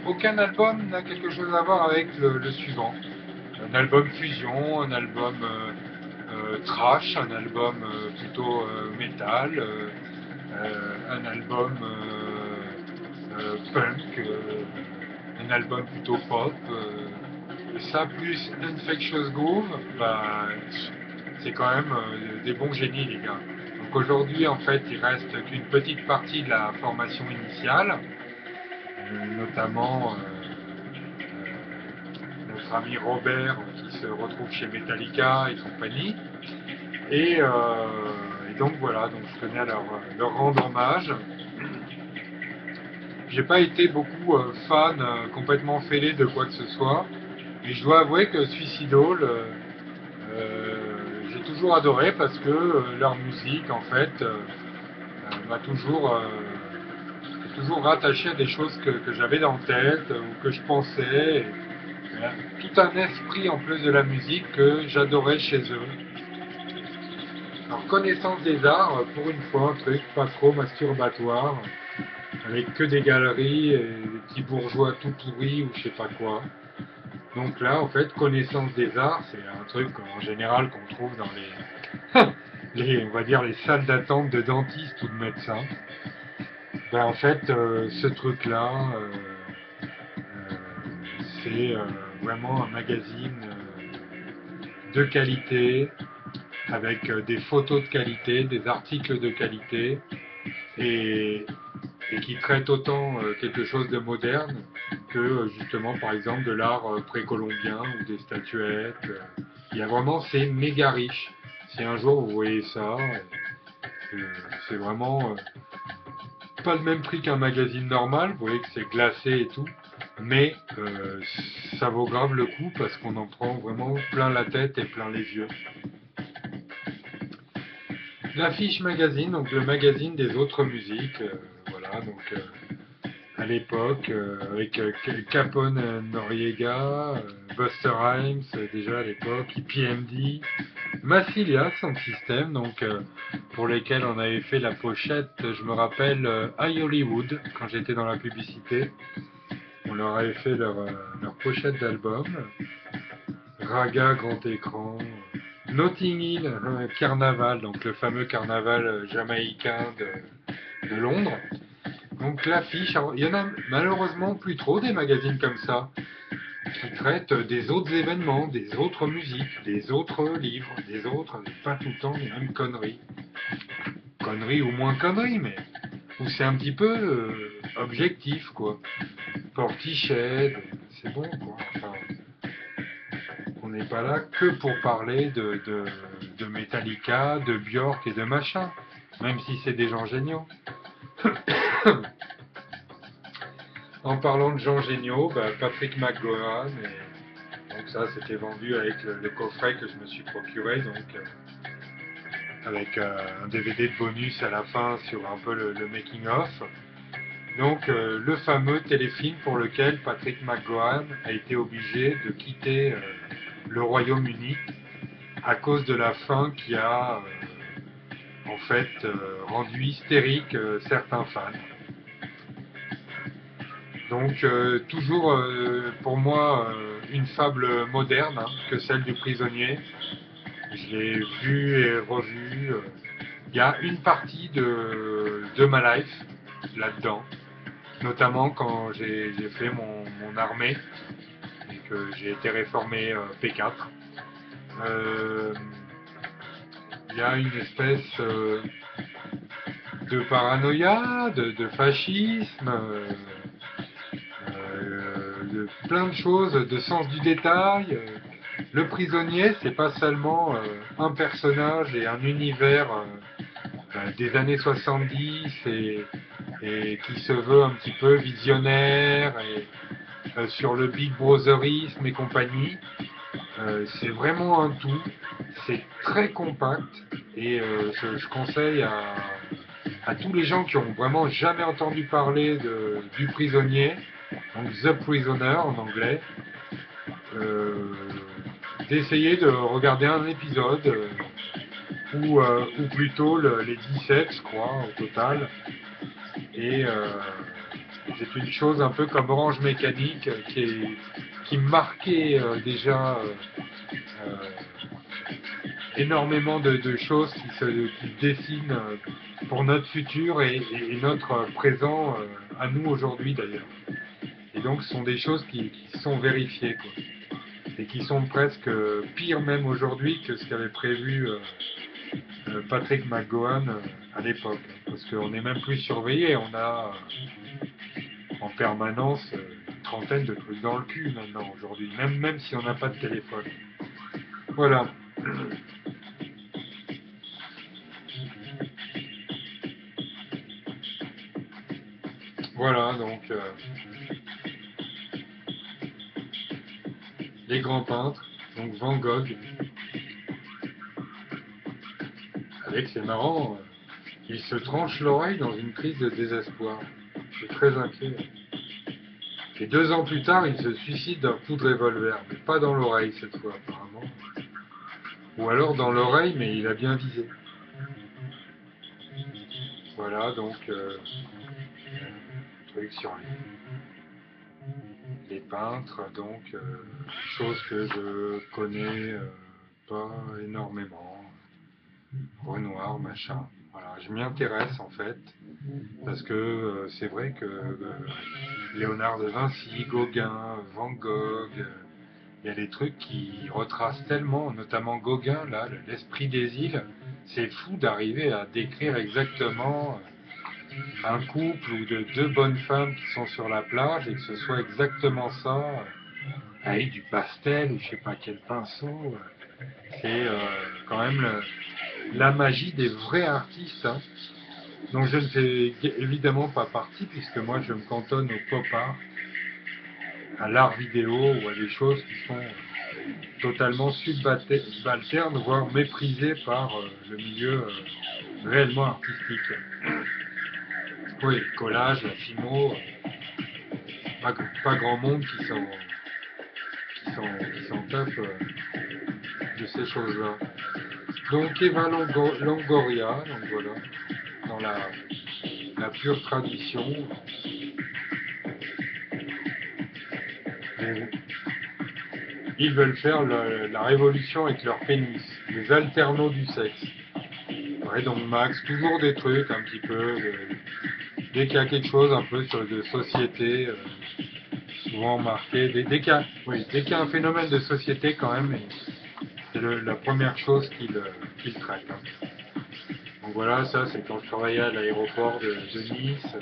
aucun album n'a quelque chose à voir avec le suivant. Un album fusion, un album trash, un album plutôt metal, un album punk, un album plutôt pop. Ça plus Infectious Groove, bah, c'est quand même des bons génies les gars. Donc aujourd'hui en fait il reste qu'une petite partie de la formation initiale, notamment notre ami Robert qui se retrouve chez Metallica et compagnie. Et donc voilà, donc je tenais à leur rendre hommage. J'ai pas été beaucoup fan, complètement fêlé de quoi que ce soit, mais je dois avouer que Suicidal, j'ai toujours adoré parce que leur musique en fait m'a toujours rattaché à des choses que j'avais dans la tête ou que je pensais. Tout un esprit en plus de la musique que j'adorais chez eux. Alors connaissance des arts, pour une fois, un truc pas trop masturbatoire, avec que des galeries et des petits bourgeois tout pourris ou je sais pas quoi. Donc là, en fait, connaissance des arts, c'est un truc en général qu'on trouve dans on va dire les salles d'attente de dentistes ou de médecins. Ben, en fait, ce truc-là, c'est vraiment un magazine de qualité, avec des photos de qualité, des articles de qualité, et, et qui traite autant quelque chose de moderne que justement par exemple de l'art précolombien ou des statuettes. Il y a vraiment, c'est méga riche. Si un jour vous voyez ça, c'est vraiment pas le même prix qu'un magazine normal, vous voyez que c'est glacé et tout, mais ça vaut grave le coup parce qu'on en prend vraiment plein la tête et plein les yeux. L'affiche magazine, donc le magazine des autres musiques, voilà, donc à l'époque, avec Capone Noriega, Buster Rhymes, déjà à l'époque, EPMD, Massilia, Sound System, donc pour lesquels on avait fait la pochette, je me rappelle, I Hollywood, quand j'étais dans la publicité, on leur avait fait leur pochette d'album, Raga grand écran, Notting Hill, Carnaval, donc le fameux carnaval jamaïcain de Londres. Donc l'affiche, il y en a malheureusement plus trop des magazines comme ça, qui traitent des autres événements, des autres musiques, des autres livres, des autres, pas tout le temps les mêmes conneries. Conneries ou moins conneries, mais où c'est un petit peu objectif, quoi. Portiched, c'est bon, quoi. Enfin, on n'est pas là que pour parler de Metallica, de Björk et de machin, même si c'est des gens géniaux. En parlant de gens géniaux, bah, Patrick McGowan, donc ça c'était vendu avec le coffret que je me suis procuré, donc avec un DVD de bonus à la fin sur un peu le making of. Donc le fameux téléfilm pour lequel Patrick McGowan a été obligé de quitter le Royaume-Uni à cause de la fin qui a en fait rendu hystérique certains fans. Donc toujours pour moi une fable moderne hein, que celle du prisonnier. Je l'ai vu et revu. Il y a une partie de ma life là-dedans, notamment quand j'ai fait mon armée et que j'ai été réformé P4. Il y a une espèce de paranoïa, de fascisme. plein de choses, de sens du détail. Le prisonnier, c'est pas seulement un personnage et un univers des années 70 et qui se veut un petit peu visionnaire et sur le Big Brotherisme et compagnie. C'est vraiment un tout, c'est très compact et je conseille à tous les gens qui ont vraiment jamais entendu parler du prisonnier, donc The Prisoner en anglais, d'essayer de regarder un épisode, ou plutôt les 17 je crois au total, et c'est une chose un peu comme Orange Mécanique qui marquait déjà énormément de choses qui se dessinent pour notre futur et notre présent à nous aujourd'hui d'ailleurs. Et donc ce sont des choses qui sont vérifiées, quoi. Et qui sont presque pires même aujourd'hui que ce qu'avait prévu Patrick McGowan à l'époque. Parce qu'on n'est même plus surveillé, on a en permanence une trentaine de trucs dans le cul maintenant aujourd'hui, même si on n'a pas de téléphone. Voilà. Voilà, donc les grands peintres, donc Van Gogh, avec, c'est marrant, il se tranche l'oreille dans une crise de désespoir. C'est très inquiet. Et 2 ans plus tard, il se suicide d'un coup de revolver, mais pas dans l'oreille cette fois apparemment. Ou alors dans l'oreille, mais il a bien visé. Voilà, donc truc sur les peintres, donc chose que je connais pas énormément. Renoir, machin. Voilà, je m'y intéresse en fait, parce que c'est vrai que Léonard de Vinci, Gauguin, Van Gogh, il y a des trucs qui retracent tellement, notamment Gauguin, là, l'esprit des îles. C'est fou d'arriver à décrire exactement un couple ou de 2 bonnes femmes qui sont sur la plage et que ce soit exactement ça, avec du pastel ou je sais pas quel pinceau. C'est quand même la magie des vrais artistes, hein, dont je ne fais évidemment pas partie, puisque moi je me cantonne au pop art, à l'art vidéo ou à des choses qui sont totalement subalternes, voire méprisées par le milieu réellement artistique. Oui, le collage, la filmo, pas grand monde qui s'en tape de ces choses-là. Donc Eva Longoria, donc voilà, dans la pure tradition. Ils veulent faire la révolution avec leur pénis, les alternos du sexe. Ouais, donc Max, toujours des trucs un petit peu, dès qu'il y a quelque chose un peu de société, souvent marqué, dès qu'il y a un phénomène de société quand même, c'est la première chose qu'il traite. Hein. Donc voilà, ça c'est quand je travaillais à l'aéroport de Nice,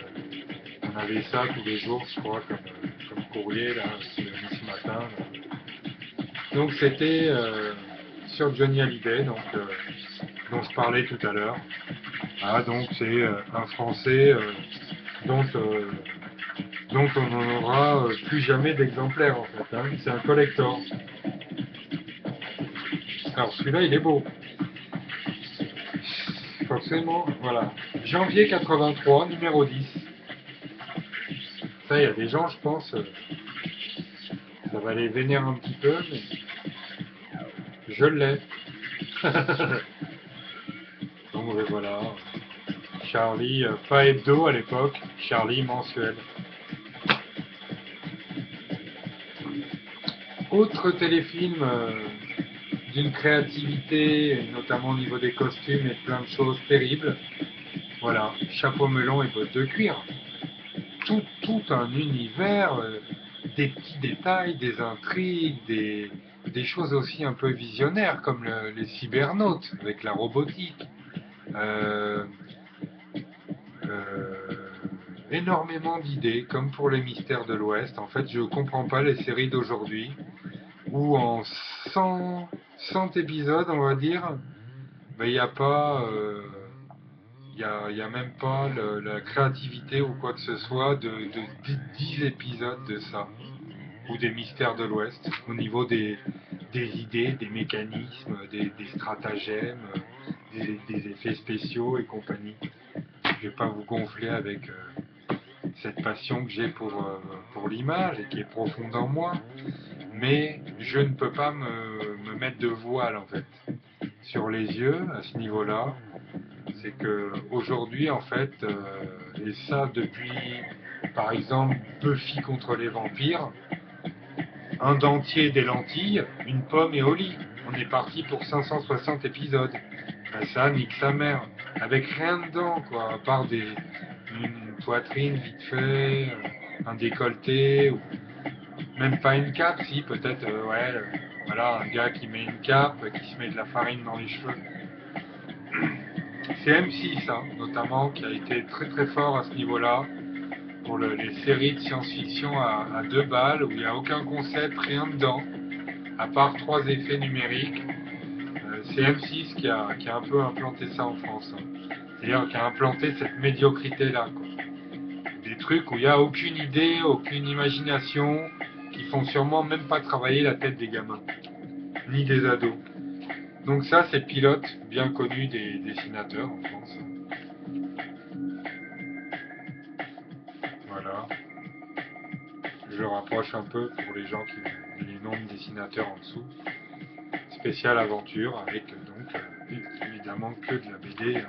on avait ça tous les jours, je crois, comme courrier, là, ce matin. Là. Donc c'était sur Johnny Hallyday, donc, dont je parlais tout à l'heure. Ah, donc c'est un Français dont, dont on n'en aura plus jamais d'exemplaires en fait. Hein. C'est un collector. Alors celui-là il est beau. Forcément, voilà. Janvier 83, numéro 10. Ça, il y a des gens, je pense, ça va les vénérer un petit peu, mais je l'ai. Donc voilà. Charlie, pas hebdo à l'époque, Charlie mensuel. Autre téléfilm d'une créativité, notamment au niveau des costumes et de plein de choses terribles. Voilà, chapeau melon et bottes de cuir. Tout un univers, des petits détails, des intrigues, des choses aussi un peu visionnaires, comme les cybernautes avec la robotique. Euh, énormément d'idées, comme pour les mystères de l'Ouest. En fait, je comprends pas les séries d'aujourd'hui, où en 100 épisodes, on va dire, ben, il n'y a pas... il y a même pas la créativité ou quoi que ce soit de 10 épisodes de ça, ou des mystères de l'Ouest, au niveau des idées, des mécanismes, des stratagèmes, des effets spéciaux et compagnie. Je vais pas vous gonfler avec cette passion que j'ai pour l'image et qui est profonde en moi, mais je ne peux pas me mettre de voile en fait sur les yeux à ce niveau-là. C'est que aujourd'hui en fait, et ça depuis par exemple Buffy contre les vampires, un dentier des lentilles, une pomme et au lit. On est parti pour 560 épisodes. Ben ça nique sa mère. Avec rien dedans, quoi, à part une poitrine vite fait, un décolleté, ou même pas une cape, si, peut-être, ouais, voilà, un gars qui met une cape, qui se met de la farine dans les cheveux. C'est M6, hein, notamment, qui a été très très fort à ce niveau-là, pour les séries de science-fiction à 2 balles, où il n'y a aucun concept, rien dedans, à part 3 effets numériques. C'est M6 qui a un peu implanté ça en France. Hein. C'est-à-dire qui a implanté cette médiocrité-là. Des trucs où il n'y a aucune idée, aucune imagination, qui font sûrement même pas travailler la tête des gamins, ni des ados. Donc ça, c'est Pilote, bien connu des dessinateurs en France. Voilà. Je rapproche un peu pour les gens qui ont les noms de dessinateurs en dessous. Spécial aventure avec donc évidemment que de la BD. Hein.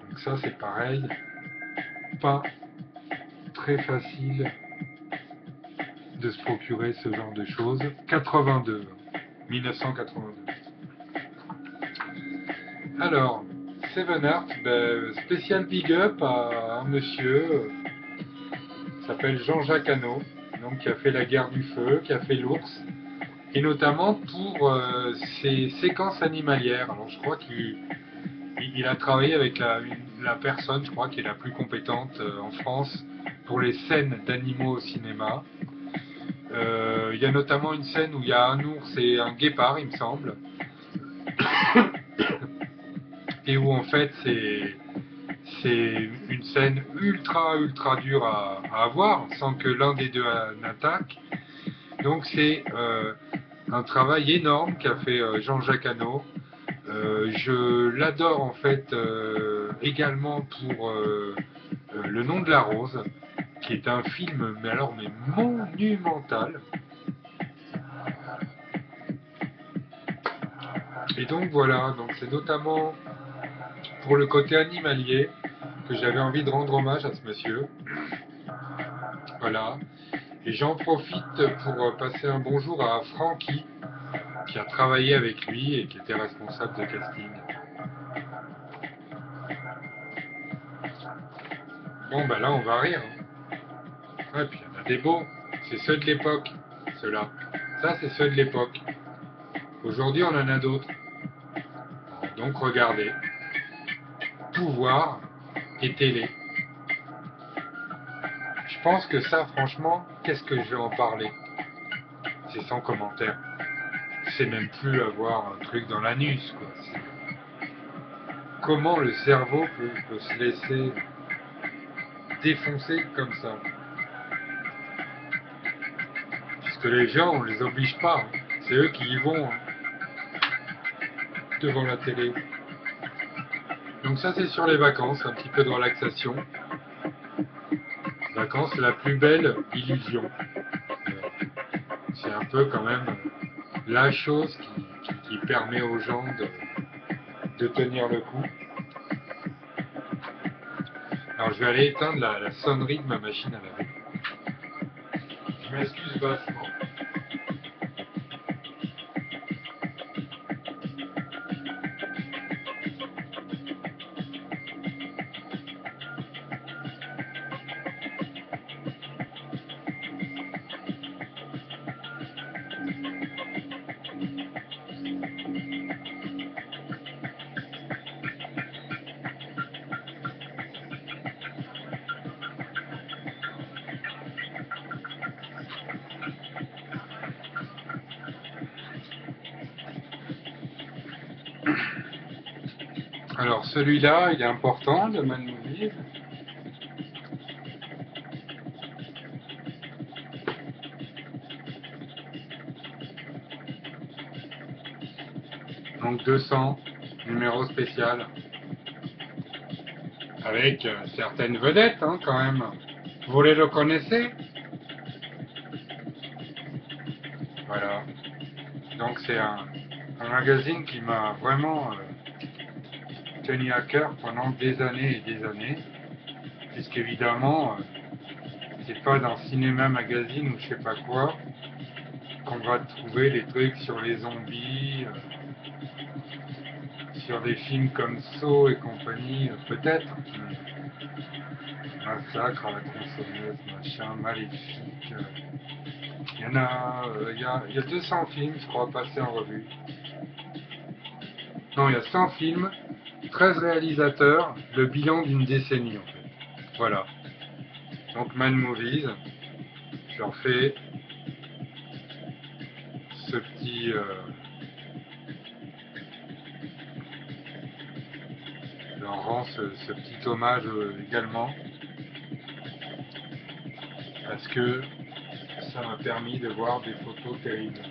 Donc ça c'est pareil, pas très facile de se procurer ce genre de choses. 82, 1982. Alors, Seven Art, ben, spécial big up à un monsieur qui s'appelle Jean-Jacques Hano, donc qui a fait La Guerre du Feu, qui a fait L'Ours, et notamment pour ses séquences animalières. Alors je crois qu'il a travaillé avec la personne, je crois, qui est la plus compétente en France pour les scènes d'animaux au cinéma. Il y a notamment une scène où il y a un ours et un guépard, il me semble, et où en fait c'est une scène ultra dure à avoir sans que l'un des deux n'attaque. Donc c'est un travail énorme qu'a fait Jean-Jacques Hano. Je l'adore en fait également pour Le Nom de la Rose, qui est un film mais monumental. Et donc voilà, donc c'est notamment pour le côté animalier que j'avais envie de rendre hommage à ce monsieur. Voilà. Et j'en profite pour passer un bonjour à Francky, qui a travaillé avec lui et qui était responsable de casting. Bon, bah là, on va rire. Hein. Ouais, puis il y en a des beaux. C'est ceux de l'époque, ceux-là. Ça, c'est ceux de l'époque. Aujourd'hui, on en a d'autres. Donc, regardez. Pouvoir et télé. Je pense que ça, franchement, qu'est-ce que je vais en parler? C'est sans commentaire. C'est même plus avoir un truc dans l'anus, quoi. Comment le cerveau peut se laisser défoncer comme ça? Puisque les gens, on les oblige pas. Hein. C'est eux qui y vont hein, devant la télé. Donc ça, c'est sur les vacances, un petit peu de relaxation. Les vacances, c'est la plus belle illusion. C'est un peu quand même la chose qui permet aux gens de tenir le coup. Alors je vais aller éteindre la sonnerie de ma machine à laver. Je m'excuse vachement. Alors celui-là, il est important, le Mad Movies. Donc 200, numéro spécial. Avec certaines vedettes, hein, quand même. Vous les le connaissez? Voilà. Donc c'est un magazine qui m'a vraiment tenu à cœur pendant des années et des années. Puisqu'évidemment, c'est pas dans Cinéma Magazine ou je sais pas quoi qu'on va trouver des trucs sur les zombies, sur des films comme Saw et compagnie, peut-être. Massacre à la tronçonneuse, machin, Maléfique. Il y en a, il y a 200 films, je crois, passés en revue. Non, il y a 100 films, 13 réalisateurs, le bilan d'une décennie, en fait. Voilà. Donc, Mad Movies, je leur fais ce petit... je leur rends ce petit hommage également, parce que ça m'a permis de voir des photos terribles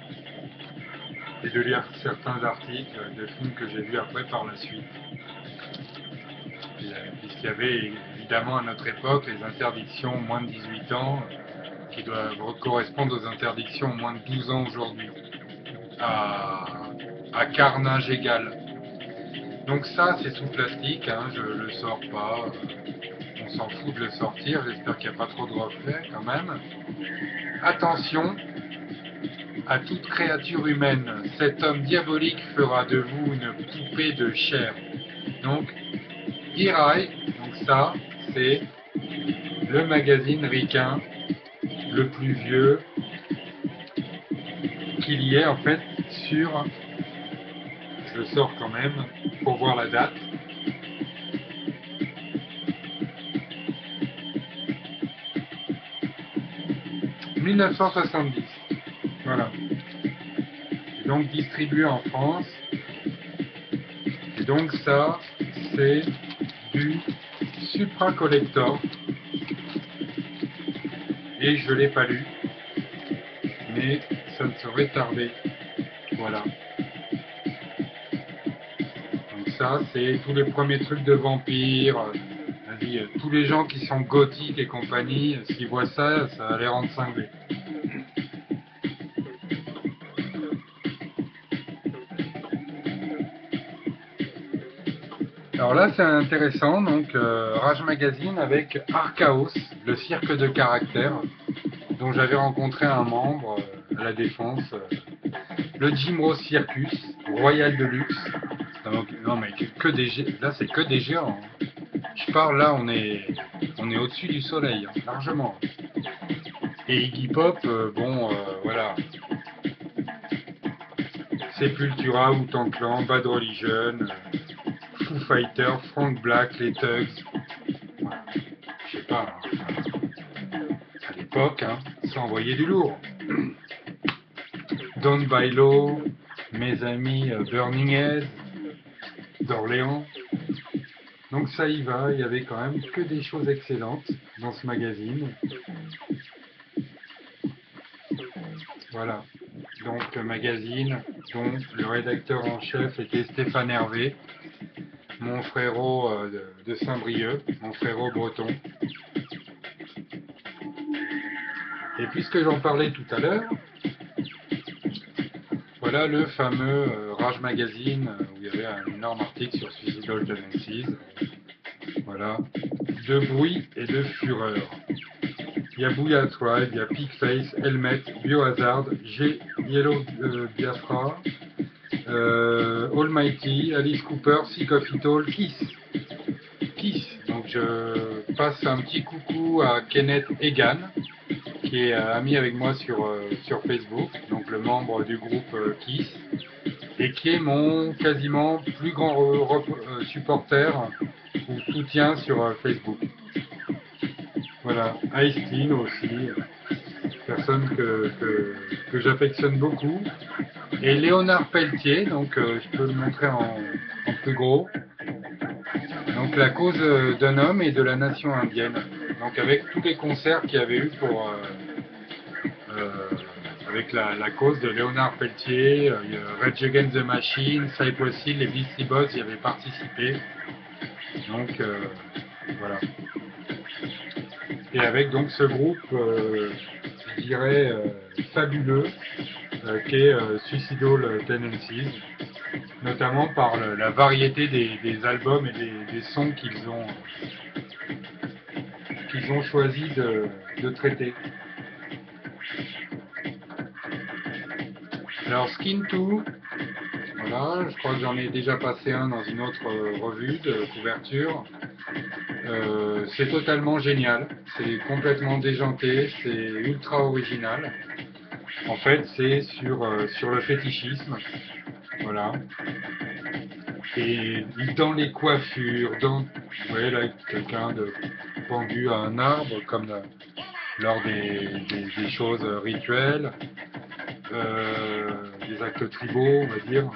et de lire certains articles de films que j'ai vus après par la suite. Puisqu'il y avait évidemment à notre époque les interdictions moins de 18 ans qui doivent correspondre aux interdictions moins de 12 ans aujourd'hui, à carnage égal. Donc ça c'est sous plastique, hein, je le sors pas, on s'en fout de le sortir, j'espère qu'il n'y a pas trop de reflets quand même. Attention à toute créature humaine, cet homme diabolique fera de vous une poupée de chair. Donc, Hirai, donc ça, c'est le magazine ricain le plus vieux qu'il y ait en fait sur, je le sors quand même pour voir la date, « 1970 ». Voilà. Et donc distribué en France. Et donc ça, c'est du Supra Collector. Et je ne l'ai pas lu, mais ça ne saurait tarder. Voilà. Donc ça, c'est tous les premiers trucs de vampires. Tous les gens qui sont gothiques et compagnie, s'ils voient ça, ça va les rendre cinglés. Alors là, c'est intéressant, donc Rage Magazine avec Archaos, le cirque de caractère, dont j'avais rencontré un membre à la Défense, le Jim Ross Circus, Royal de luxe. Donc, non mais là c'est que des géants. Hein. Je parle là, on est au-dessus du soleil, hein, largement. Et Iggy Pop, voilà. Sepultura, Wu-Tang Clan, Bad Religion, Foo Fighters, Frank Black, les Tugs. Voilà. Je sais pas, à l'époque, hein, ça envoyait du lourd. Don Bailo, mes amis Burning Head, d'Orléans. Donc ça y va, il y avait quand même que des choses excellentes dans ce magazine. Voilà. Donc magazine dont le rédacteur en chef était Stéphane Hervé, mon frérot de Saint-Brieuc, mon frérot breton. Et puisque j'en parlais tout à l'heure, voilà le fameux Rage Magazine où il y avait un énorme article sur Suicidal Tendencies. Voilà, de bruit et de fureur. Il y a Booyah Tribe, il y a Pigface, Helmet, Biohazard, G, Yellow Biafra, Almighty, Alice Cooper, Sick of It All, Kiss. Donc je passe un petit coucou à Kenneth Egan, qui est ami avec moi sur Facebook, donc le membre du groupe Kiss, et qui est mon quasiment plus grand supporter ou soutien sur Facebook. Voilà, Ice-T aussi, personne que j'affectionne beaucoup. Et Léonard Pelletier, donc je peux le montrer en plus gros. Donc la cause d'un homme et de la nation indienne. Donc avec tous les concerts qu'il y avait eu pour avec la cause de Léonard Pelletier, Rage Against the Machine, Cypress Hill, les Beastie Boys y avaient participé. Donc voilà. Et avec donc ce groupe, je dirais fabuleux, qui est Suicidal Tendencies, notamment par la variété des albums et des sons qu'ils ont choisi de traiter. Alors Skin 2, voilà, je crois que j'en ai déjà passé un dans une autre revue de couverture. C'est totalement génial, c'est complètement déjanté, c'est ultra original. En fait, c'est sur le fétichisme, voilà. Et dans les coiffures, vous voyez là, quelqu'un pendu à un arbre, comme lors des choses rituelles, des actes tribaux, on va dire.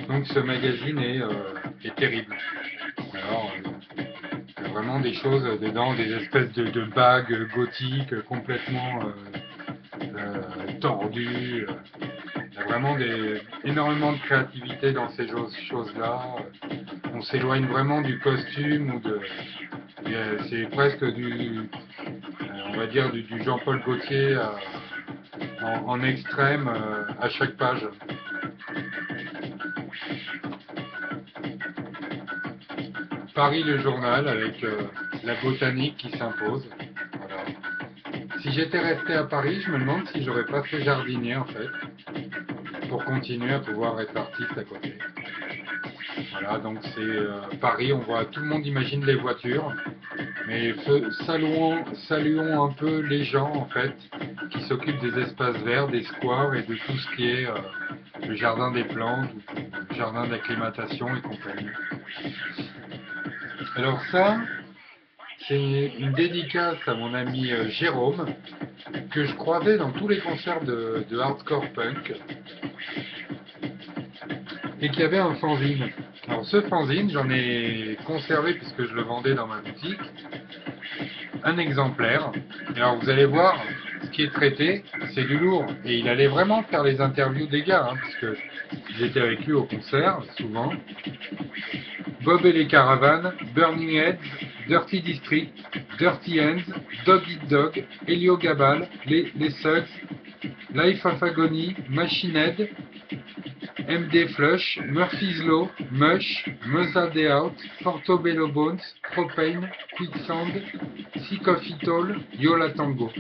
Donc ce magazine est terrible. Alors, il y a vraiment des choses dedans, des espèces de bagues gothiques complètement tordues. Il y a vraiment énormément de créativité dans ces choses-là. On s'éloigne vraiment du costume ou c'est presque on va dire du Jean-Paul Gaultier en extrême à chaque page. Paris le journal avec la botanique qui s'impose. Voilà. Si j'étais resté à Paris, je me demande si j'aurais pas fait jardinier en fait, pour continuer à pouvoir être artiste à côté. Voilà, donc c'est Paris, on voit, tout le monde imagine les voitures, mais saluons un peu les gens en fait, qui s'occupent des espaces verts, des squares et de tout ce qui est le jardin des plantes, ou le jardin d'acclimatation et compagnie. Alors ça, c'est une dédicace à mon ami Jérôme, que je croisais dans tous les concerts de hardcore punk, et qui avait un fanzine. Alors ce fanzine, j'en ai conservé, puisque je le vendais dans ma boutique, un exemplaire. Et alors vous allez voir, ce qui est traité, c'est du lourd. Et il allait vraiment faire les interviews des gars, hein, puisque j'étais avec lui au concert, souvent. Bob et les Caravanes, Burning Heads, Dirty District, Dirty Hands, Dog Eat Dog, Helio Gabal, les Suggs, Life of Agony, Machine Head, MD Flush, Murphy's Law, Mush, Muzzle Day Out, Portobello Bones, Propane, Quicksand, Sick of It All, Yola Tango.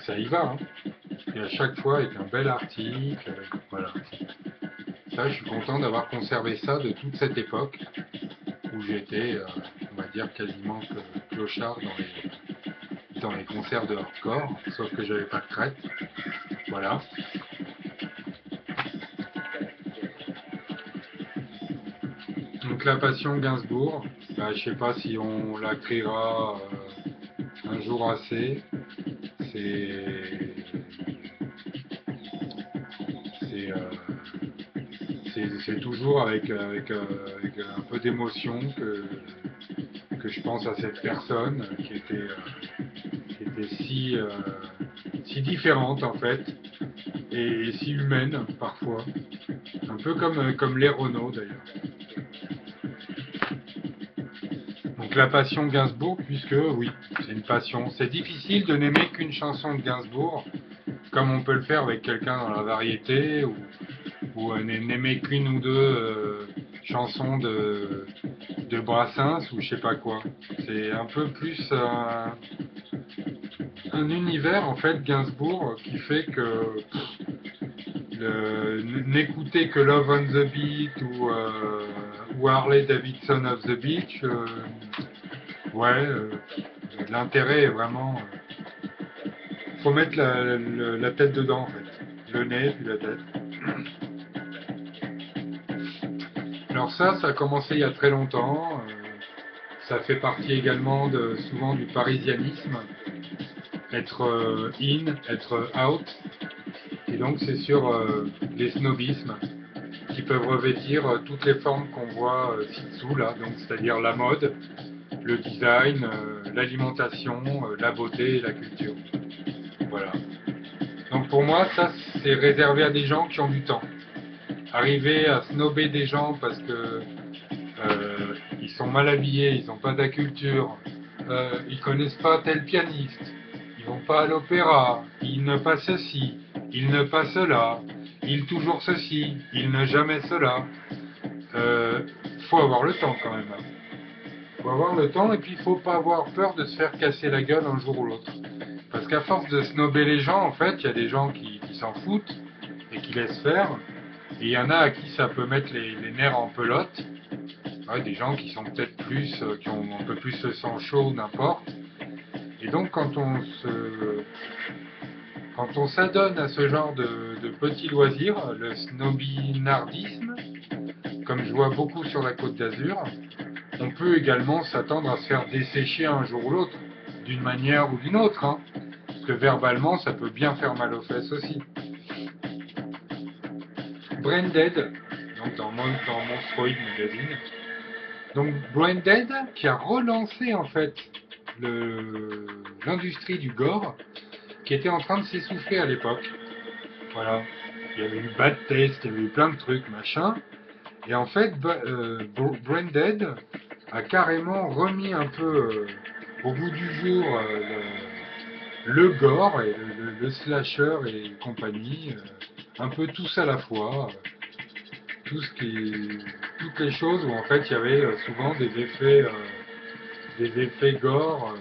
Ça y va, hein. Et à chaque fois avec un bel article, voilà. Ça, je suis content d'avoir conservé ça de toute cette époque où j'étais, on va dire, quasiment clochard dans les concerts de hardcore, sauf que j'avais pas de crête. Voilà. Donc la passion Gainsbourg, bah, je sais pas si on la créera un jour assez. C'est toujours avec un peu d'émotion que je pense à cette personne qui était si différente en fait et si humaine parfois, un peu comme les Renault d'ailleurs. Donc la passion Gainsbourg, puisque oui, c'est une passion. C'est difficile de n'aimer qu'une chanson de Gainsbourg, comme on peut le faire avec quelqu'un dans la variété, ou n'aimer qu'une ou deux chansons de Brassens, ou je sais pas quoi. C'est un peu plus un univers, en fait, Gainsbourg, qui fait que n'écouter que Love on the Beat ou Harley Davidson of the Beach, ouais, l'intérêt est vraiment. Faut mettre la tête dedans en fait. Le nez puis la tête. Alors ça a commencé il y a très longtemps. Ça fait partie également souvent du parisianisme. Être in, être out. Et donc c'est sur les snobismes qui peuvent revêtir toutes les formes qu'on voit ci-dessous, là, donc c'est-à-dire la mode, le design, l'alimentation, la beauté et la culture. Voilà. Donc pour moi, ça c'est réservé à des gens qui ont du temps. Arriver à snober des gens parce que ils sont mal habillés, ils n'ont pas de la culture, ils connaissent pas tel pianiste, ils vont pas à l'opéra, ils ne pas ceci, ils ne pas cela, ils toujours ceci, ils ne jamais cela. Faut avoir le temps quand même. Faut avoir le temps et puis il faut pas avoir peur de se faire casser la gueule un jour ou l'autre. Parce qu'à force de snober les gens, en fait, il y a des gens qui s'en foutent et qui laissent faire. Et il y en a à qui ça peut mettre les nerfs en pelote. Ouais, des gens qui sont peut-être plus, qui ont un peu plus le sang chaud, n'importe. Et donc quand on s'adonne à ce genre de petits loisirs, le snobinardisme, comme je vois beaucoup sur la Côte d'Azur, on peut également s'attendre à se faire dessécher un jour ou l'autre, d'une manière ou d'une autre, hein. Parce que verbalement, ça peut bien faire mal aux fesses aussi. Braindead, donc dans Monstroid Magazine, donc Braindead qui a relancé en fait l'industrie du gore qui était en train de s'essouffler à l'époque. Voilà. Il y avait eu Bad Taste, il y avait eu plein de trucs, machin. Et en fait, Braindead a carrément remis un peu au bout du jour le gore et le slasher et compagnie, un peu tous à la fois, tout ce qui, toutes les choses où en fait il y avait souvent des effets gore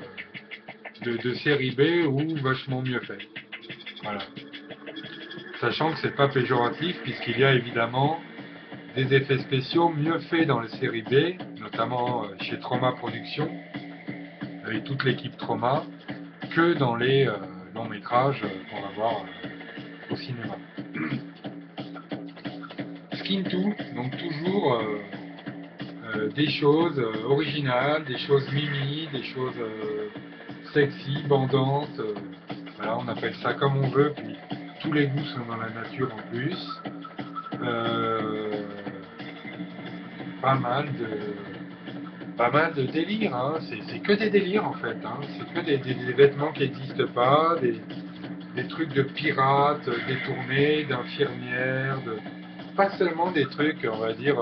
de série B ou vachement mieux fait. Voilà. Sachant que c'est pas péjoratif puisqu'il y a évidemment des effets spéciaux mieux faits dans les séries B, notamment chez Trauma Productions, avec toute l'équipe Trauma, que dans les longs métrages qu'on va voir au cinéma. Skin 2, donc toujours des choses originales, des choses mimi, des choses sexy, bandantes. Voilà, on appelle ça comme on veut, puis tous les goûts sont dans la nature en plus. Euh, pas mal de délires, hein. C'est que des délires en fait, hein. C'est que des vêtements qui n'existent pas, des trucs de pirates détournés, d'infirmières, pas seulement des trucs, on va dire,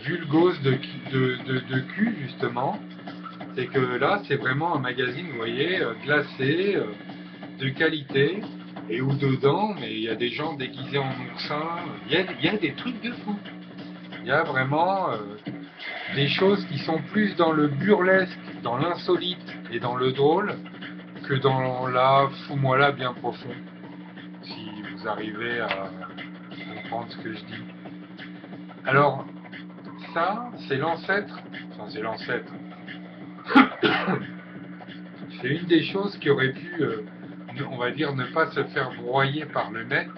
vulgos de cul justement. C'est que là, c'est vraiment un magazine, vous voyez, glacé, de qualité, et où dedans, mais il y a des gens déguisés en oursins, il y a des trucs de fou. Il y a vraiment des choses qui sont plus dans le burlesque, dans l'insolite et dans le drôle, que dans la fous-moi là bien profond, si vous arrivez à comprendre ce que je dis. Alors, ça, c'est l'ancêtre, enfin c'est l'ancêtre, c'est une des choses qui aurait pu, on va dire, ne pas se faire broyer par le net,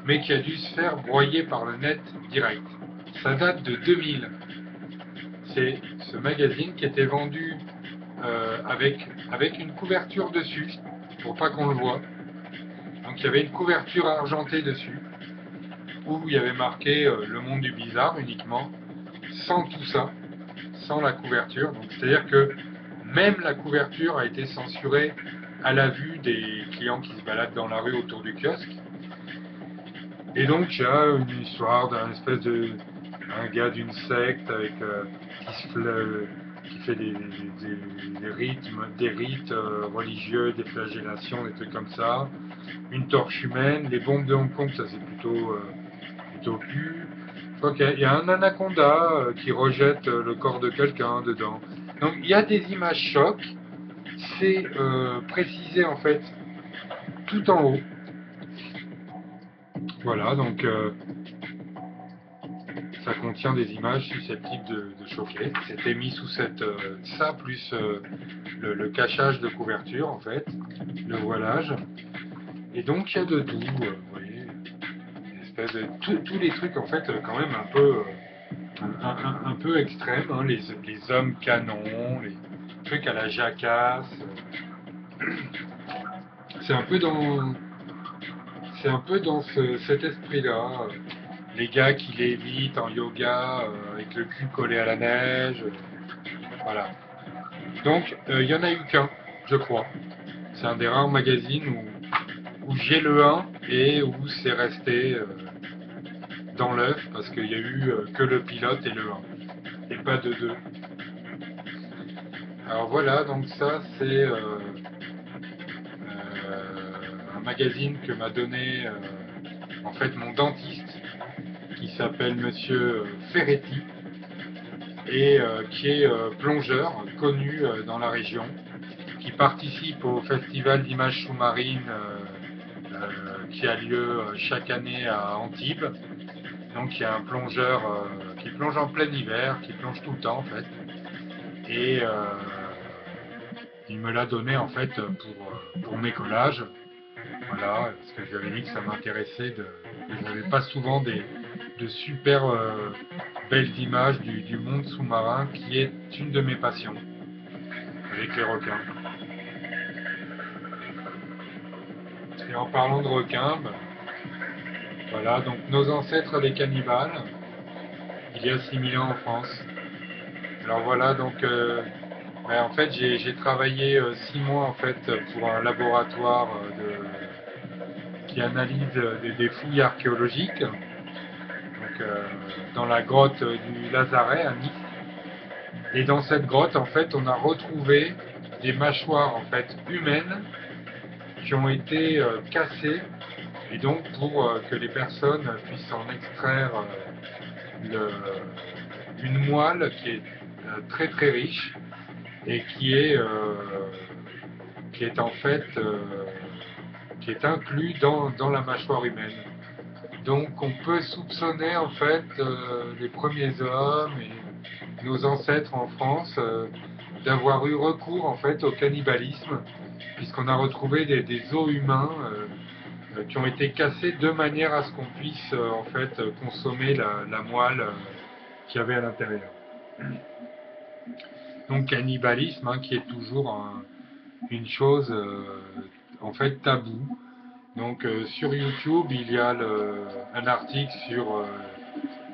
mais qui a dû se faire broyer par le net direct. Ça date de 2000. C'est ce magazine qui était vendu avec une couverture dessus, pour pas qu'on le voit. Donc il y avait une couverture argentée dessus, où il y avait marqué Le Monde du Bizarre uniquement, sans tout ça, sans la couverture. Donc c'est-à-dire que même la couverture a été censurée à la vue des clients qui se baladent dans la rue autour du kiosque. Et donc il y a une histoire d'un espèce de un gars d'une secte avec qui fait des rites religieux, des flagellations, des trucs comme ça. Une torche humaine, les bombes de Hong Kong, ça c'est plutôt cul. Je crois qu'il y a un anaconda qui rejette le corps de quelqu'un dedans. Donc il y a des images chocs, c'est précisé en fait tout en haut. Voilà, donc ça contient des images susceptibles de choquer. C'était mis sous ça plus le cachage de couverture en fait, le voilage. Et donc il y a de tout, vous voyez, une espèce de tous les trucs en fait quand même un peu extrêmes, hein, les hommes canons, les trucs à la jacasse. C'est un peu dans c'est un peu dans cet esprit-là. Les gars qui lévitent en yoga avec le cul collé à la neige. Voilà. Donc, il y en a eu qu'un, je crois. C'est un des rares magazines où j'ai le 1 et où c'est resté dans l'œuf parce qu'il n'y a eu que le pilote et le 1 et pas de 2. Alors voilà, donc ça c'est un magazine que m'a donné en fait mon dentiste qui s'appelle Monsieur Ferretti et qui est plongeur connu dans la région, qui participe au festival d'images sous-marines qui a lieu chaque année à Antibes. Donc il y a un plongeur qui plonge en plein hiver, qui plonge tout le temps en fait. Et il me l'a donné en fait pour mes collages. Voilà, parce que je lui avais dit que ça m'intéressait que j'avais pas souvent de super belles images du monde sous-marin qui est une de mes passions avec les requins. Et en parlant de requins, ben, voilà, donc nos ancêtres des cannibales, il y a 6000 ans en France. Alors voilà, donc en fait j'ai travaillé 6 mois en fait pour un laboratoire qui analyse des fouilles archéologiques, donc dans la grotte du Lazaret à Nice. Et dans cette grotte en fait on a retrouvé des mâchoires en fait humaines qui ont été cassées, et donc pour que les personnes puissent en extraire une moelle qui est très très riche et qui est en fait qui est inclus dans la mâchoire humaine. Donc on peut soupçonner en fait les premiers hommes et nos ancêtres en France d'avoir eu recours en fait au cannibalisme, puisqu'on a retrouvé des os humains qui ont été cassés de manière à ce qu'on puisse en fait consommer la moelle qu'il y avait à l'intérieur. Donc cannibalisme qui est toujours une chose en fait tabou. Donc sur YouTube, il y a un article sur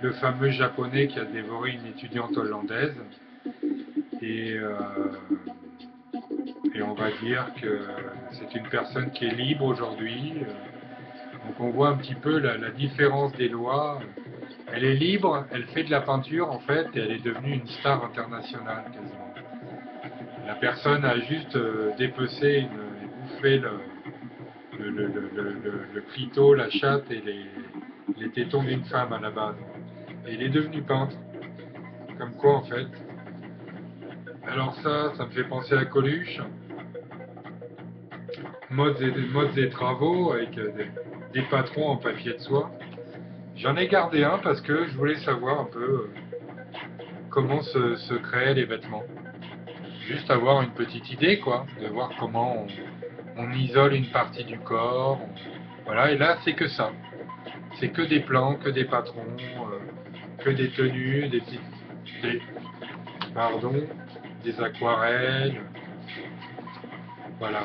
le fameux japonais qui a dévoré une étudiante hollandaise. Et, euh, et on va dire que c'est une personne qui est libre aujourd'hui. Donc on voit un petit peu la différence des lois. Elle est libre, elle fait de la peinture en fait, et elle est devenue une star internationale quasiment. La personne a juste dépecé, bouffé le clito, la chatte et les tétons d'une femme à la base. Et il est devenu peintre. Comme quoi en fait. Alors ça me fait penser à Coluche. Modes et travaux avec des patrons en papier de soie. J'en ai gardé un parce que je voulais savoir un peu comment se créaient les vêtements. Juste avoir une petite idée, quoi, de voir comment on isole une partie du corps. Voilà, et là, c'est que ça. C'est que des plans, que des patrons, que des tenues, des, pardon, des aquarelles. Voilà.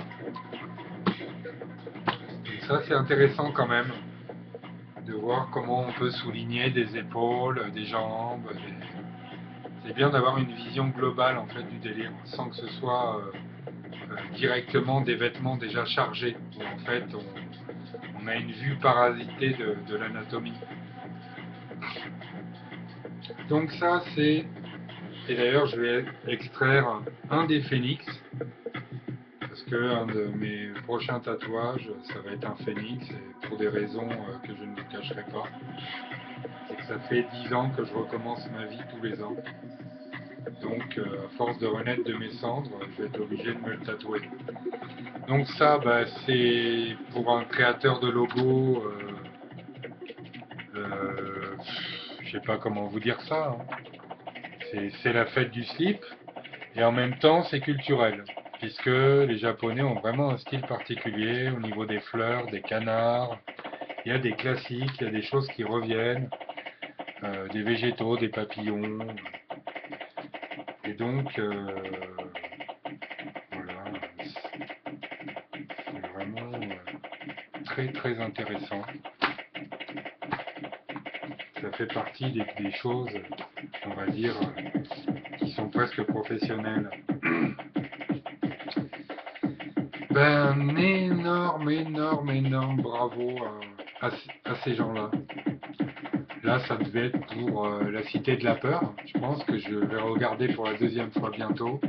Donc ça, c'est intéressant quand même de voir comment on peut souligner des épaules, des jambes. C'est bien d'avoir une vision globale en fait du délire, sans que ce soit directement des vêtements déjà chargés, où en fait on a une vue parasitée de l'anatomie. Donc ça c'est, et d'ailleurs je vais extraire un des phénix, parce que un de mes prochains tatouages ça va être un phénix, et pour des raisons que je ne vous cacherai pas. C'est que ça fait 10 ans que je recommence ma vie tous les ans. Donc à force de renaître de mes cendres, je vais être obligé de me le tatouer. Donc ça, c'est pour un créateur de logo, je sais pas comment vous dire ça, hein. C'est la fête du slip, et en même temps c'est culturel, puisque les Japonais ont vraiment un style particulier au niveau des fleurs, des canards, il y a des classiques, il y a des choses qui reviennent, des végétaux, des papillons, et donc voilà, c'est vraiment très intéressant. Ça fait partie des choses, on va dire, qui sont presque professionnelles. Ben, un énorme bravo à ces gens-là. Là, ça devait être pour la Cité de la Peur. Je pense que je vais regarder pour la deuxième fois bientôt.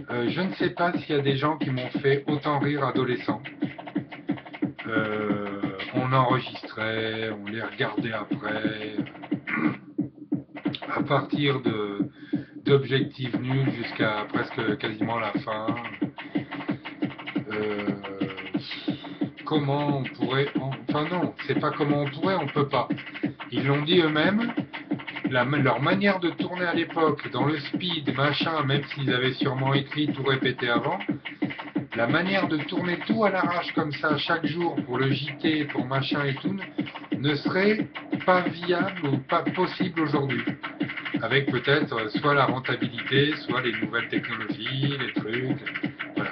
Je ne sais pas s'il y a des gens qui m'ont fait autant rire adolescent. On enregistrait, on les regardait après, à partir d'objectifs nuls jusqu'à presque quasiment la fin. Euh, Comment on pourrait... Enfin non, c'est pas comment on pourrait, on peut pas. Ils l'ont dit eux-mêmes, leur manière de tourner à l'époque, dans le speed, machin, même s'ils avaient sûrement écrit, tout répété avant, la manière de tourner tout à l'arrache comme ça, chaque jour, pour le JT, pour machin et tout, ne serait pas viable ou pas possible aujourd'hui. Avec peut-être soit la rentabilité, soit les nouvelles technologies, les trucs, voilà.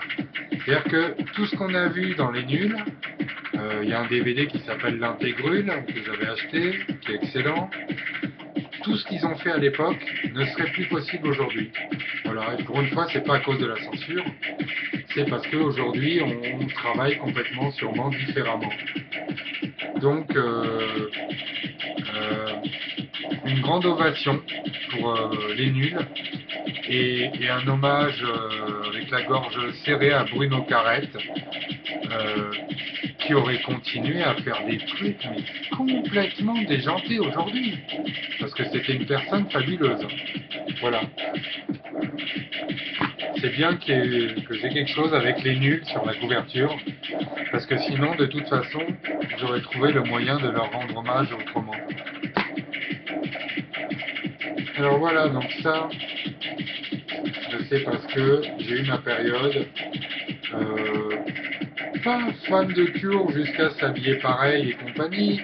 C'est-à-dire que tout ce qu'on a vu dans les nuls, il y a un DVD qui s'appelle L'Intégrule, que j'avais acheté, qui est excellent. Tout ce qu'ils ont fait à l'époque ne serait plus possible aujourd'hui. Voilà, et pour une fois, c'est pas à cause de la censure, c'est parce qu'aujourd'hui, on travaille complètement, sûrement différemment. Donc, une grande ovation pour les nuls et un hommage avec la gorge serrée à Bruno Carrette, qui aurait continué à faire des trucs mais complètement déjantés aujourd'hui, parce que c'était une personne fabuleuse. Voilà. C'est bien que j'ai quelque chose avec les nuls sur la couverture, parce que sinon, de toute façon, j'aurais trouvé le moyen de leur rendre hommage autrement. Alors voilà, donc ça, je sais parce que j'ai eu ma période, pas fan de Cure jusqu'à s'habiller pareil et compagnie,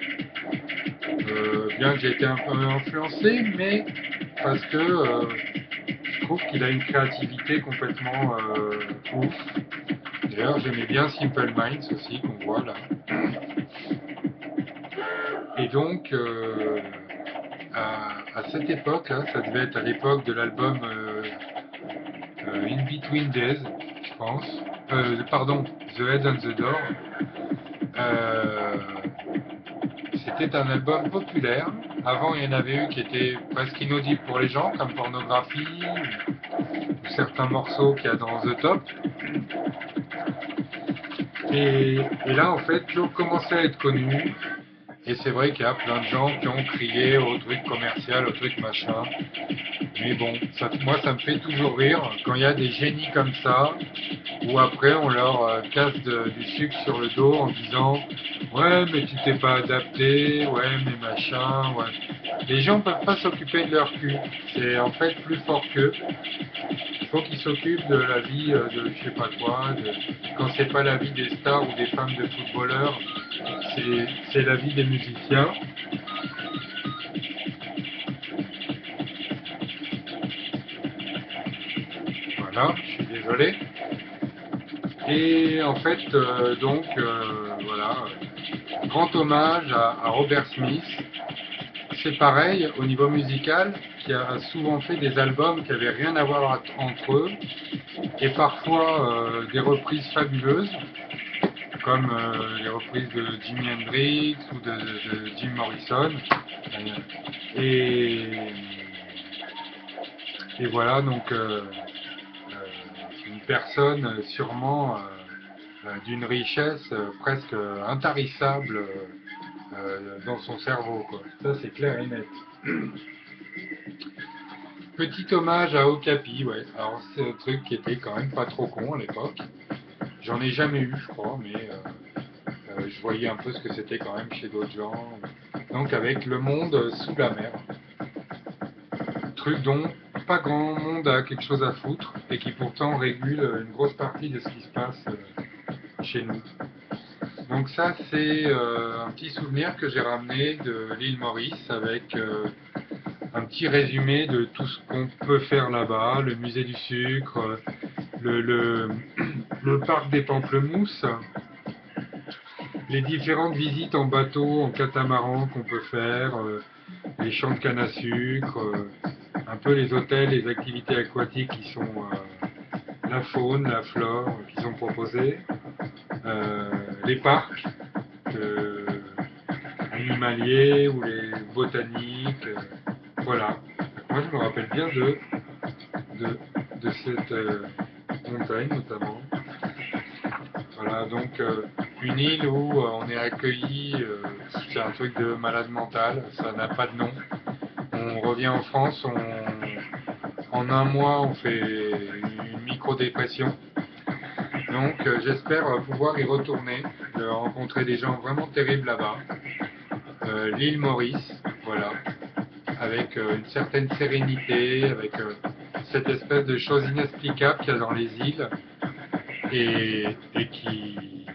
bien que j'ai été un peu influencé, mais parce que je trouve qu'il a une créativité complètement ouf. D'ailleurs, j'aimais bien Simple Minds aussi, qu'on voit là. Et donc, à cette époque-là, ça devait être à l'époque de l'album In Between Days, je pense. Pardon, The Head and the Door. C'était un album populaire. Avant, il y en avait eu qui étaient presque inaudibles pour les gens, comme Pornographie, ou certains morceaux qu'il y a dans The Top. Et là, en fait, Cure commençait à être connu. Et c'est vrai qu'il y a plein de gens qui ont crié au truc commercial, au truc machin. Mais bon, moi, ça me fait toujours rire quand il y a des génies comme ça, où après on leur casse du sucre sur le dos en disant ouais, mais tu t'es pas adapté, ouais, mais machin, ouais. Les gens peuvent pas s'occuper de leur cul. C'est en fait plus fort qu'eux. Il faut qu'ils s'occupent de la vie de je sais pas quoi. Quand c'est pas la vie des stars ou des femmes de footballeurs, c'est la vie des musiciens. Voilà, je suis désolé. Et en fait, voilà, grand hommage à Robert Smith. C'est pareil au niveau musical, qui a souvent fait des albums qui n'avaient rien à voir entre eux, et parfois des reprises fabuleuses, comme les reprises de Jimi Hendrix ou de Jim Morrison. Et, et voilà, donc une personne sûrement d'une richesse presque intarissable dans son cerveau, quoi. Ça, c'est clair et net. Petit hommage à Okapi, ouais. Alors, c'est un truc qui était quand même pas trop con à l'époque. J'en ai jamais eu, je crois, mais je voyais un peu ce que c'était quand même chez d'autres gens. Donc, avec Le Monde sous la mer. Truc dont pas grand monde a quelque chose à foutre et qui pourtant régule une grosse partie de ce qui se passe chez nous. Donc ça, c'est un petit souvenir que j'ai ramené de l'île Maurice avec un petit résumé de tout ce qu'on peut faire là-bas, le musée du sucre, le parc des pamplemousses, les différentes visites en bateau, en catamaran qu'on peut faire, les champs de canne à sucre, un peu les hôtels, les activités aquatiques qui sont la faune, la flore qui sont proposées, les parcs animaliers ou les botaniques, voilà. Moi je me rappelle bien de cette montagne notamment. Voilà, donc une île où on est accueilli, c'est un truc de malade mental, ça n'a pas de nom. On revient en France, en un mois on fait une micro-dépression. Donc j'espère pouvoir y retourner, rencontrer des gens vraiment terribles là-bas. L'île Maurice, voilà, avec une certaine sérénité, avec cette espèce de chose inexplicable qu'il y a dans les îles et qui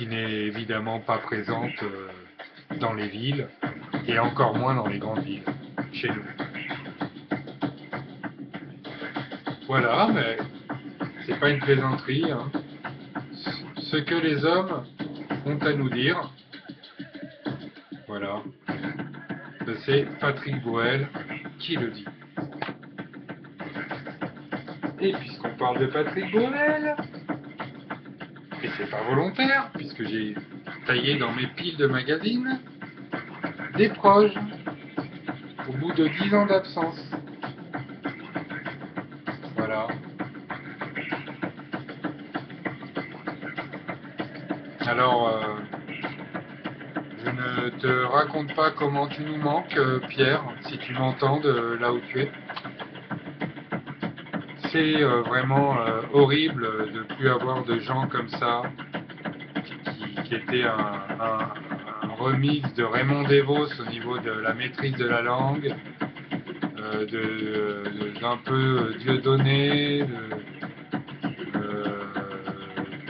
n'est évidemment pas présente dans les villes et encore moins dans les grandes villes, chez nous. Voilà, mais c'est pas une plaisanterie, hein. Ce que les hommes ont à nous dire, voilà, c'est Patrick Boel qui le dit. Et puisqu'on parle de Patrick Boel, et c'est pas volontaire, puisque j'ai taillé dans mes piles de magazines, des proches, au bout de 10 ans d'absence. Voilà. Alors, je ne te raconte pas comment tu nous manques, Pierre, si tu m'entends de là où tu es. C'est vraiment horrible de plus avoir de gens comme ça, qui était un remix de Raymond Devos au niveau de la maîtrise de la langue, d'un peu Dieudonné,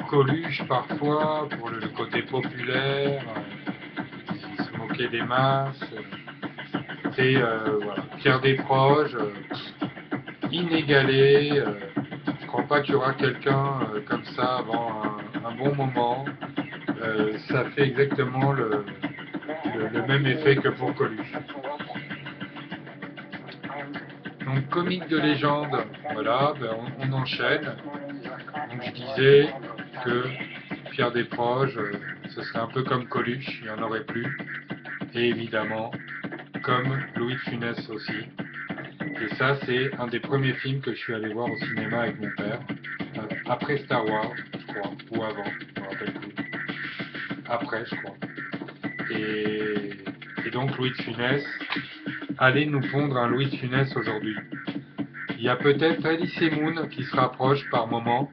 Coluche parfois, pour le côté populaire, il se moquait des masses, et voilà, Pierre Desproges, inégalé, je crois pas qu'il y aura quelqu'un comme ça avant un bon moment. Ça fait exactement le même effet que pour Coluche. Donc comique de légende, voilà, ben on enchaîne. Donc je disais que Pierre Desproges, ce serait un peu comme Coluche, il n'y en aurait plus. Et évidemment, comme Louis de Funès aussi. Et ça, c'est un des premiers films que je suis allé voir au cinéma avec mon père. Après Star Wars, je crois, ou avant, je me rappelle plus. Après, je crois. Et donc Louis de Funès, allez nous pondre un Louis de Funès aujourd'hui. Il y a peut-être Alice Moon qui se rapproche par moment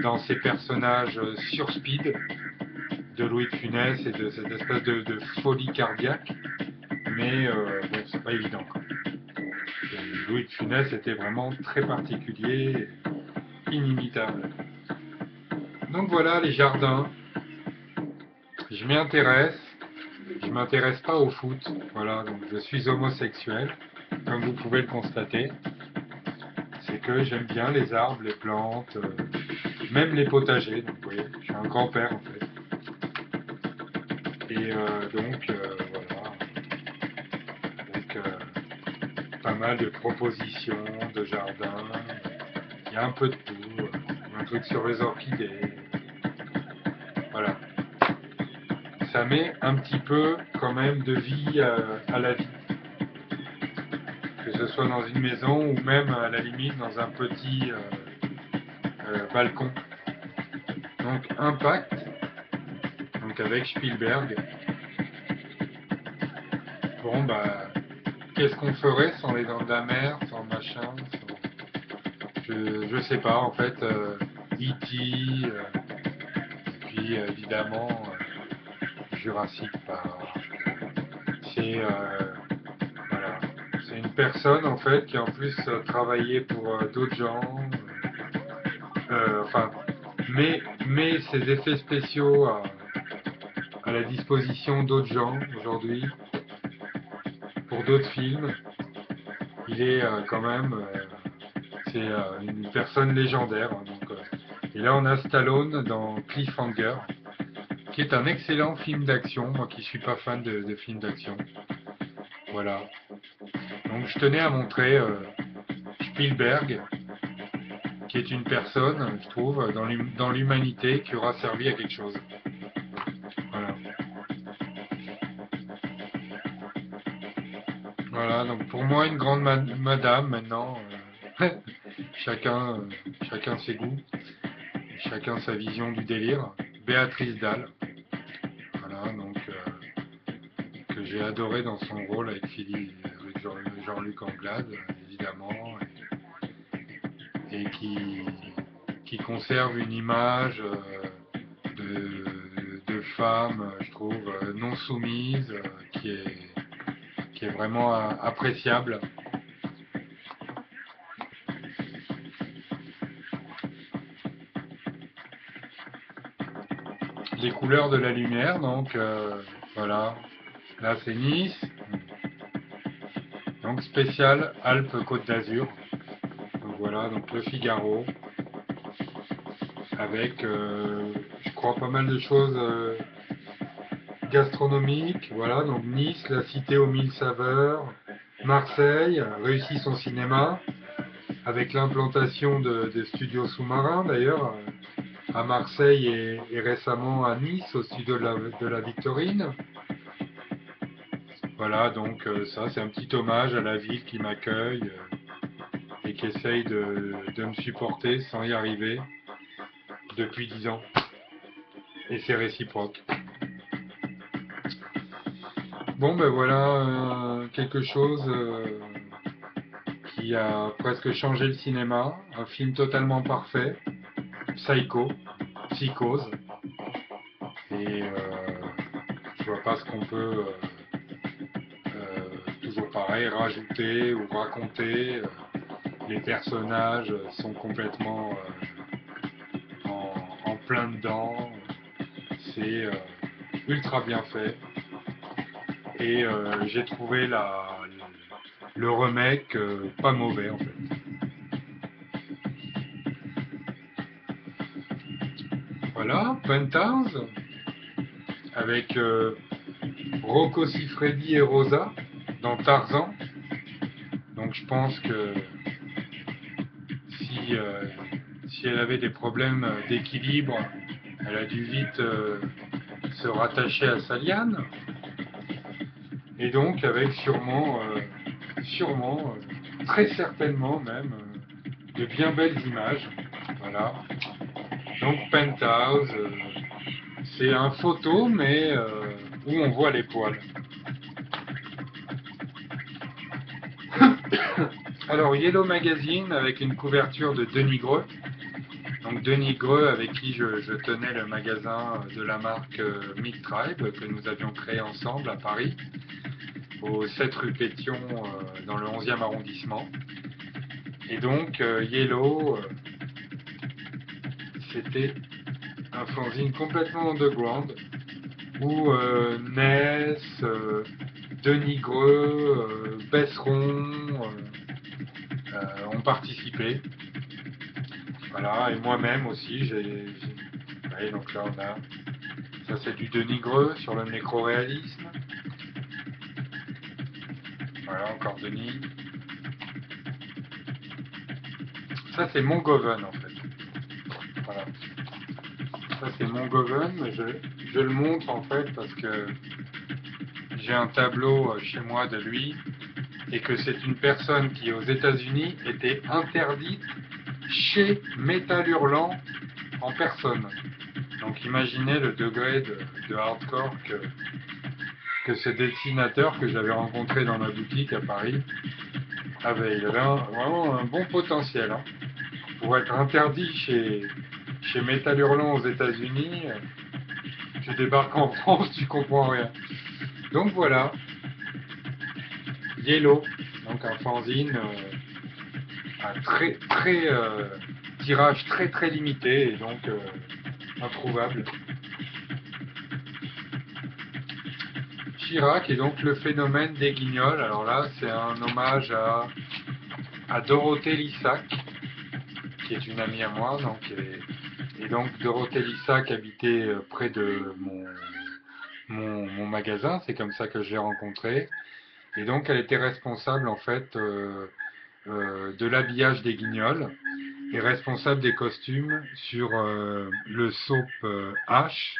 dans ces personnages sur speed de Louis de Funès et de cette espèce de folie cardiaque, mais bon, c'est pas évident. Et Louis de Funès était vraiment très particulier, inimitable. Donc voilà les jardins. Je m'y intéresse. Je m'intéresse pas au foot. Voilà, donc je suis homosexuel, comme vous pouvez le constater. C'est que j'aime bien les arbres, les plantes, même les potagers. Donc vous voyez, je suis un grand-père en fait. Et donc voilà. Donc pas mal de propositions de jardins. Il y a un peu de tout. Un truc sur les orchidées. Voilà. Ça met un petit peu quand même de vie à la vie. Que ce soit dans une maison ou même à la limite dans un petit balcon. Donc Impact, donc avec Spielberg. Bon bah, qu'est-ce qu'on ferait sans les dents de la mer, sans machin, je sais pas en fait. E.T. Puis évidemment Jurassic Park. C'est voilà, c'est une personne en fait qui en plus travaillait pour d'autres gens. Enfin, met ses effets spéciaux à la disposition d'autres gens aujourd'hui pour d'autres films. Il est quand même c'est une personne légendaire, hein, donc, et là on a Stallone dans Cliffhanger qui est un excellent film d'action, moi qui suis pas fan de films d'action. Voilà. Donc je tenais à montrer Spielberg, qui est une personne, je trouve, dans l'humanité qui aura servi à quelque chose. Voilà. Voilà, donc pour moi, une grande madame maintenant. Chacun, chacun ses goûts, chacun sa vision du délire. Béatrice Dalle, voilà, donc que j'ai adoré dans son rôle avec avec Jean-Luc Anglade, évidemment, et qui conserve une image de femme, je trouve, non soumise, qui est vraiment appréciable. Les couleurs de la lumière, donc voilà, là c'est Nice, donc spécial Alpes-Côte d'Azur, donc voilà, donc le Figaro, avec je crois pas mal de choses gastronomiques, voilà, donc Nice, la cité aux mille saveurs, Marseille, réussit son cinéma, avec l'implantation de studios sous-marins d'ailleurs, à Marseille et récemment à Nice, au studio de la Victorine. Voilà, donc ça c'est un petit hommage à la ville qui m'accueille et qui essaye de me supporter sans y arriver depuis 10 ans. Et c'est réciproque. Bon ben voilà quelque chose qui a presque changé le cinéma, un film totalement parfait, Psychose, et je vois pas ce qu'on peut toujours pareil rajouter ou raconter. Les personnages sont complètement en plein dedans, c'est ultra bien fait, et j'ai trouvé le remake pas mauvais en fait. Voilà, Penthouse, avec Rocco Siffredi et Rosa dans Tarzan. Donc je pense que si elle avait des problèmes d'équilibre, elle a dû vite se rattacher à sa liane. Et donc avec sûrement, très certainement même, de bien belles images. Voilà. Donc Penthouse, c'est un photo, mais où on voit les poils. Alors Yellow Magazine avec une couverture de Denis Greux. Donc Denis Greux avec qui je tenais le magasin de la marque Milk Tribe que nous avions créé ensemble à Paris, au 7 rue Pétion dans le 11e arrondissement. Et donc Yellow, c'était un fanzine complètement underground où Ness, Denis Greux, Besseron ont participé. Voilà, et moi-même aussi, ouais, donc là on a, ça c'est du Denis Greux sur le nécroréalisme. Voilà, encore Denis. Ça c'est Mongoven en fait. Voilà. Ça c'est Mongoven, mais je le montre en fait parce que j'ai un tableau chez moi de lui et que c'est une personne qui aux États-Unis était interdite chez Métal Hurlant en personne. Donc imaginez le degré de hardcore que ce dessinateur que j'avais rencontré dans ma boutique à Paris avait. Il avait vraiment un bon potentiel. Hein. Pour être interdit chez Métal Hurlant aux États-Unis, tu débarques en France, tu comprends rien. Donc voilà, Yellow, donc un fanzine un tirage très limité et donc introuvable. Chirac est donc le phénomène des Guignols. Alors là, c'est un hommage à Dorothée Lissac, qui est une amie à moi, donc Et donc Dorothée Lissac habitait près de mon magasin, c'est comme ça que je l'ai rencontrée. Et donc elle était responsable en fait de l'habillage des Guignols et responsable des costumes sur le soap H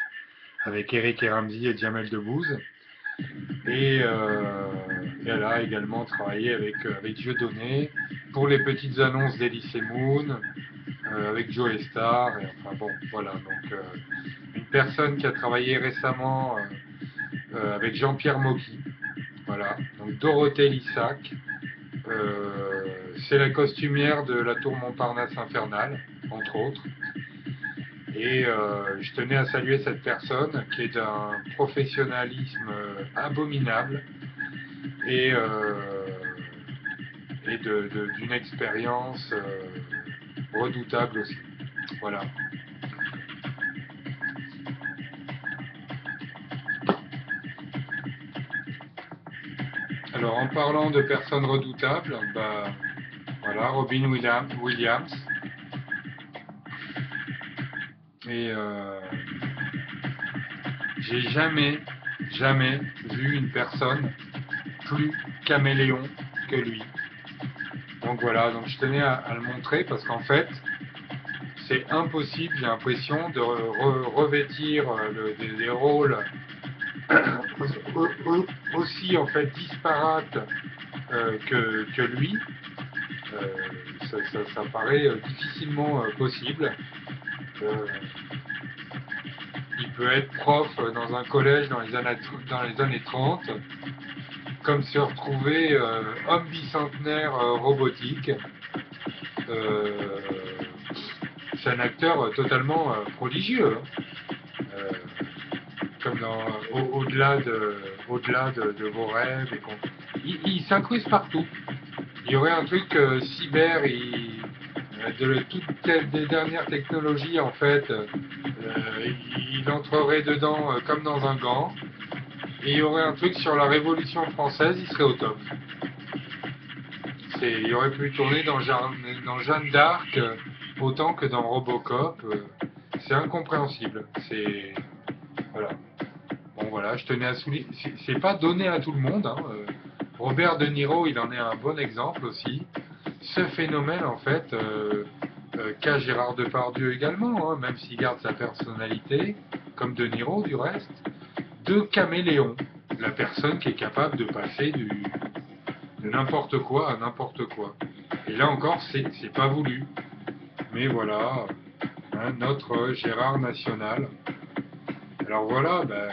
avec Eric et Ramsey et Jamel Debbouze. Et elle a également travaillé avec Dieudonné pour les petites annonces d'Elysée Moon, avec Joe Star. Et, enfin bon, voilà. Donc une personne qui a travaillé récemment avec Jean-Pierre Mocky. Voilà. Donc Dorothée Lissac. C'est la costumière de la tour Montparnasse infernale, entre autres. Et je tenais à saluer cette personne qui est d'un professionnalisme abominable et, d'une expérience redoutable aussi. Voilà. Alors en parlant de personnes redoutables, bah, voilà, Robin Williams. Et j'ai jamais vu une personne plus caméléon que lui. Donc voilà, donc je tenais à le montrer parce qu'en fait, c'est impossible, j'ai l'impression, de revêtir des rôles aussi en fait disparates que lui. Ça paraît difficilement possible. Euh, il peut être prof dans un collège dans les années 30, comme se retrouver homme bicentenaire robotique. Euh, c'est un acteur totalement prodigieux. Euh, comme au-delà de vos rêves. Il s'incruste partout. Il y aurait un truc cyber, de toutes les dernières technologies en fait, il entrerait dedans comme dans un gant. Et il y aurait un truc sur la Révolution française, il serait au top. Il aurait pu tourner dans Jeanne d'Arc autant que dans Robocop. C'est incompréhensible. Voilà. Bon voilà, je tenais à souligner. C'est pas donné à tout le monde. Hein. Robert De Niro, il en est un bon exemple aussi. Ce phénomène en fait qu'a Gérard Depardieu également, hein, même s'il garde sa personnalité, comme De Niro du reste, de caméléon. La personne qui est capable de passer de n'importe quoi à n'importe quoi. Et là encore, c'est pas voulu. Mais voilà, hein, notre Gérard national. Alors voilà, ben,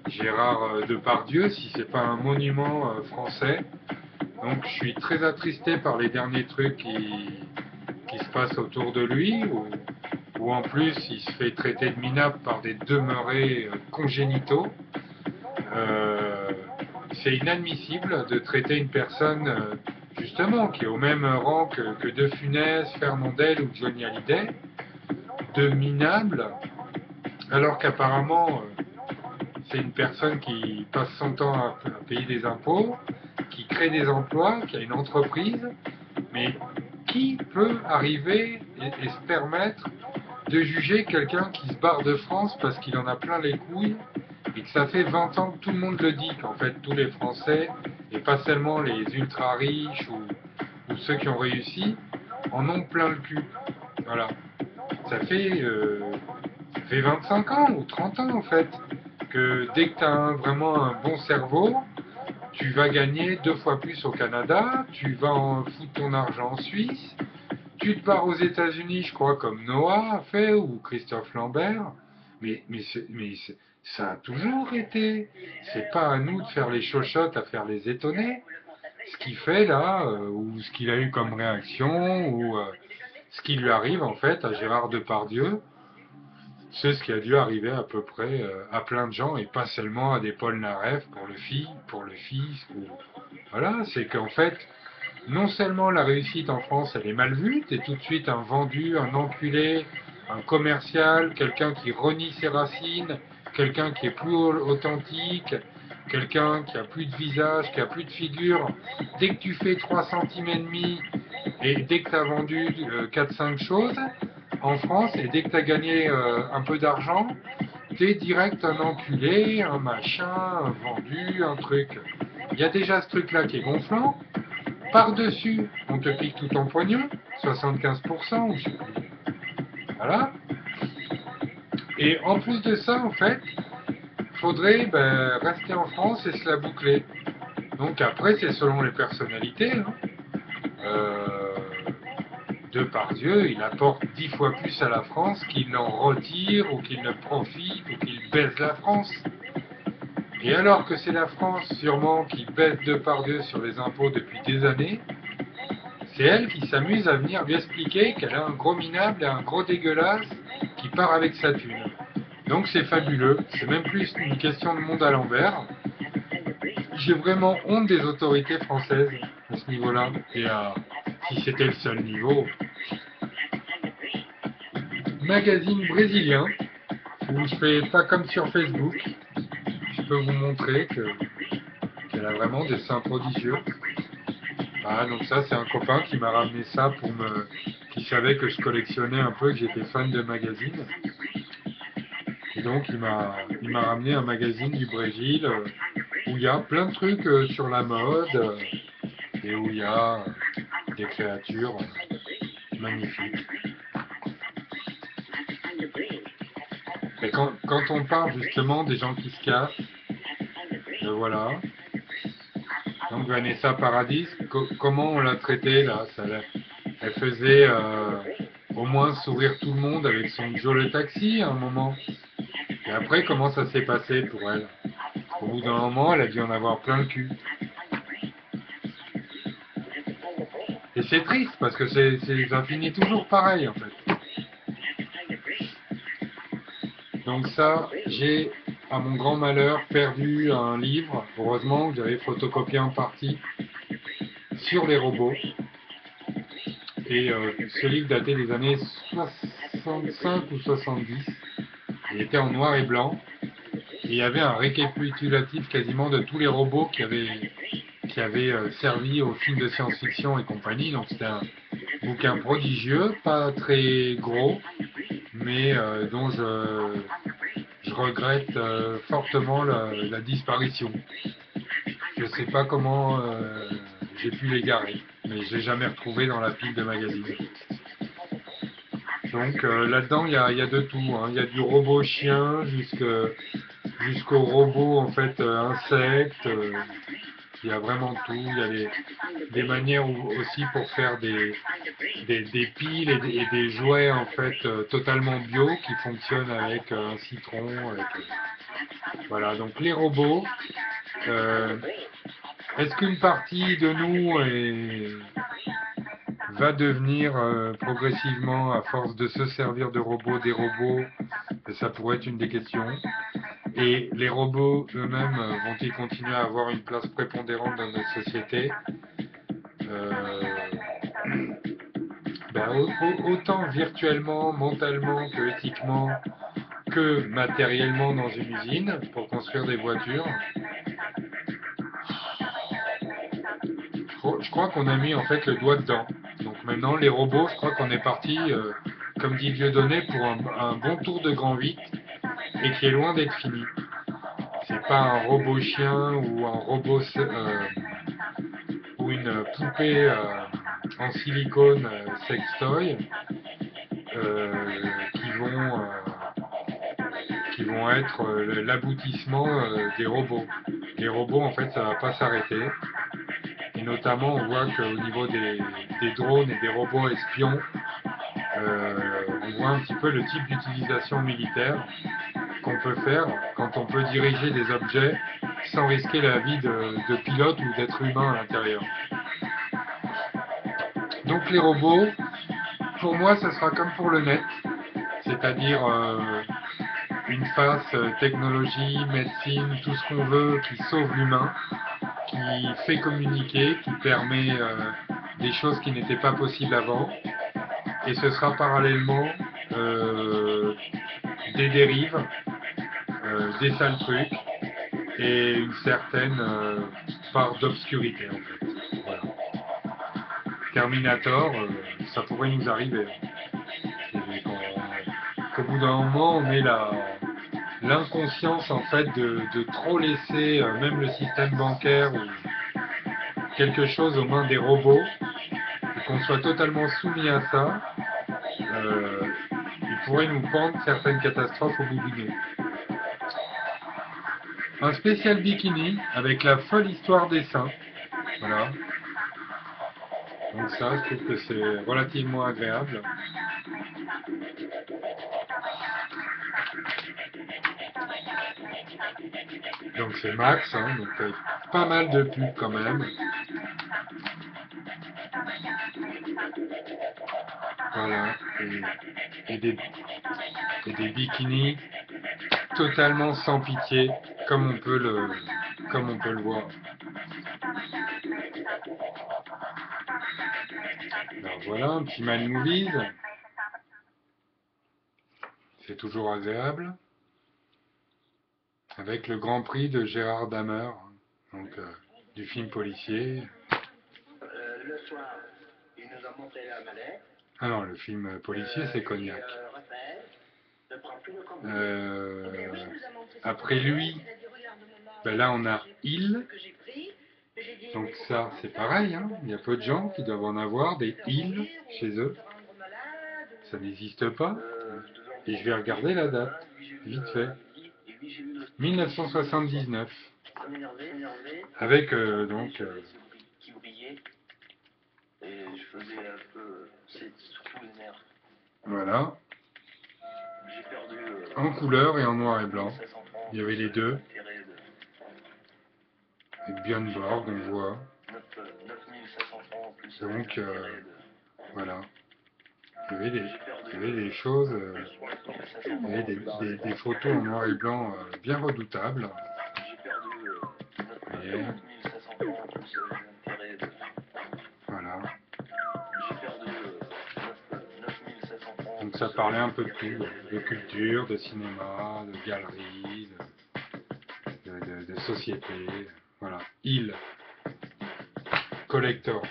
Gérard Depardieu, si c'est pas un monument français. Donc je suis très attristé par les derniers trucs qui se passent autour de lui, où en plus il se fait traiter de minable par des demeurés congénitaux. C'est inadmissible de traiter une personne justement qui est au même rang que De Funès, Fernandel ou Johnny Hallyday de minable, alors qu'apparemment c'est une personne qui passe son temps à payer des impôts, qui crée des emplois, qui a une entreprise, mais qui peut arriver et se permettre de juger quelqu'un qui se barre de France parce qu'il en a plein les couilles et que ça fait 20 ans que tout le monde le dit, qu'en fait tous les Français, et pas seulement les ultra riches ou ceux qui ont réussi, en ont plein le cul. Voilà. Ça fait 25 ans ou 30 ans en fait que dès que tu as vraiment un bon cerveau, tu vas gagner 2 fois plus au Canada, tu vas foutre ton argent en Suisse, tu te barres aux États-Unis, je crois, comme Noah a fait, ou Christophe Lambert, mais ça a toujours été. C'est pas à nous de faire les chochottes, à faire les étonnés. Ce qu'il fait là, ou ce qu'il a eu comme réaction, ou ce qui lui arrive en fait à Gérard Depardieu, c'est ce qui a dû arriver à peu près à plein de gens et pas seulement à des Paul Naref pour le fils. Voilà, c'est qu'en fait, non seulement la réussite en France elle est mal vue, t'es tout de suite un vendu, un enculé, un commercial, quelqu'un qui renie ses racines, quelqu'un qui est plus authentique, quelqu'un qui a plus de visage, qui a plus de figure. Dès que tu fais 3 centimes et demi et dès que tu as vendu 4-5 choses, en France, et dès que tu as gagné un peu d'argent, t'es direct un enculé, un machin, un vendu, un truc. Il y a déjà ce truc-là qui est gonflant. Par-dessus, on te pique tout ton pognon, 75%, ou je sais plus. Voilà. Et en plus de ça, en fait, faudrait rester en France et se la boucler. Donc après, c'est selon les personnalités. Hein. Euh, Depardieu, il apporte 10 fois plus à la France qu'il n'en retire, ou qu'il ne profite, ou qu'il baisse la France. Et alors que c'est la France, sûrement, qui baisse Depardieu sur les impôts depuis des années, c'est elle qui s'amuse à venir lui expliquer qu'elle a un gros minable et un gros dégueulasse qui part avec sa thune. Donc c'est fabuleux, c'est même plus une question de monde à l'envers. J'ai vraiment honte des autorités françaises à ce niveau-là. Et si c'était le seul niveau, magazine brésilien, où je fais pas comme sur Facebook, je peux vous montrer qu'elle a vraiment des seins prodigieux. Ah, donc ça, c'est un copain qui m'a ramené ça qui savait que je collectionnais un peu, que j'étais fan de magazines. Et donc, il m'a ramené un magazine du Brésil où il y a plein de trucs sur la mode et où il y a des créatures magnifiques. Et quand on parle justement des gens qui se cassent, voilà. Donc Vanessa Paradis, comment on l'a traitée là elle faisait au moins sourire tout le monde avec son Joe le taxi à un moment. Et après, comment ça s'est passé pour elle? Au bout d'un moment, elle a dû en avoir plein le cul. Et c'est triste parce que ça finit toujours pareil en fait. Donc ça, j'ai à mon grand malheur perdu un livre, heureusement que j'avais photocopié en partie, sur les robots. Et ce livre datait des années 65 ou 70. Il était en noir et blanc. Et il y avait un récapitulatif quasiment de tous les robots qui avaient servi aux films de science-fiction et compagnie. Donc c'était un bouquin prodigieux, pas très gros, mais dont je regrette fortement la disparition. Je ne sais pas comment j'ai pu l'égarer, mais je l'ai jamais retrouvé dans la pile de magazines. Donc là-dedans, il y a de tout. Hein. Il y a du robot chien jusqu'au robot en fait insecte. Il y a vraiment tout. Il y a des manières aussi pour faire des piles et des jouets en fait totalement bio qui fonctionnent avec un citron. Voilà, donc les robots. Est-ce qu'une partie de nous va devenir progressivement, à force de se servir de robots, des robots? Ça pourrait être une des questions. Et les robots eux-mêmes vont-ils continuer à avoir une place prépondérante dans notre société? Autant virtuellement, mentalement que éthiquement, que matériellement dans une usine pour construire des voitures. Je crois qu'on a mis en fait le doigt dedans. Donc maintenant les robots, je crois qu'on est parti, comme dit Dieudonné, pour un bon tour de grand 8 et qui est loin d'être fini. C'est pas un robot chien ou un robot ou une poupée en silicone sextoy qui vont être l'aboutissement des robots. Les robots, en fait, ça va pas s'arrêter. Et notamment, on voit qu'au niveau des drones et des robots espions, on voit un petit peu le type d'utilisation militaire qu'on peut faire quand on peut diriger des objets sans risquer la vie de pilote ou d'être humain à l'intérieur. Donc les robots, pour moi, ça sera comme pour le net, c'est-à-dire une face technologie, médecine, tout ce qu'on veut qui sauve l'humain, qui fait communiquer, qui permet des choses qui n'étaient pas possibles avant. Et ce sera parallèlement des dérives, des sales trucs et une certaine part d'obscurité en fait. Voilà. Terminator, ça pourrait nous arriver. bout d'un moment, on est l'inconscience en fait de trop laisser même le système bancaire ou quelque chose aux mains des robots, et qu'on soit totalement soumis à ça, il pourrait nous prendre certaines catastrophes au bout du nez. Un spécial bikini avec la folle histoire des seins. Voilà. Donc ça, je trouve que c'est relativement agréable. Donc c'est Max, hein, donc pas mal de pubs quand même. Voilà. Et des bikinis totalement sans pitié, comme on peut le voir. Alors voilà, un petit Mind Movies. C'est toujours agréable. Avec le Grand Prix de Gérard Damer, donc du film policier. Le soir, il nous a montré la mallette. Ah non, le film policier, c'est Cognac. Après lui, ben là on a Il. Donc ça, c'est pareil, hein. Il y a peu de gens qui doivent en avoir des Il chez eux. Ça n'existe pas. Et je vais regarder la date, vite fait. 1979. Avec donc... Voilà. En couleur et en noir et blanc. Il y avait les deux. Et Björn Borg, on voit. Donc, voilà. Il y avait des choses, il y avait des photos en noir et blanc bien redoutables. Et, voilà. Donc ça parlait un peu de tout, de culture, de cinéma, de galerie, de société. Voilà. Il. Collector.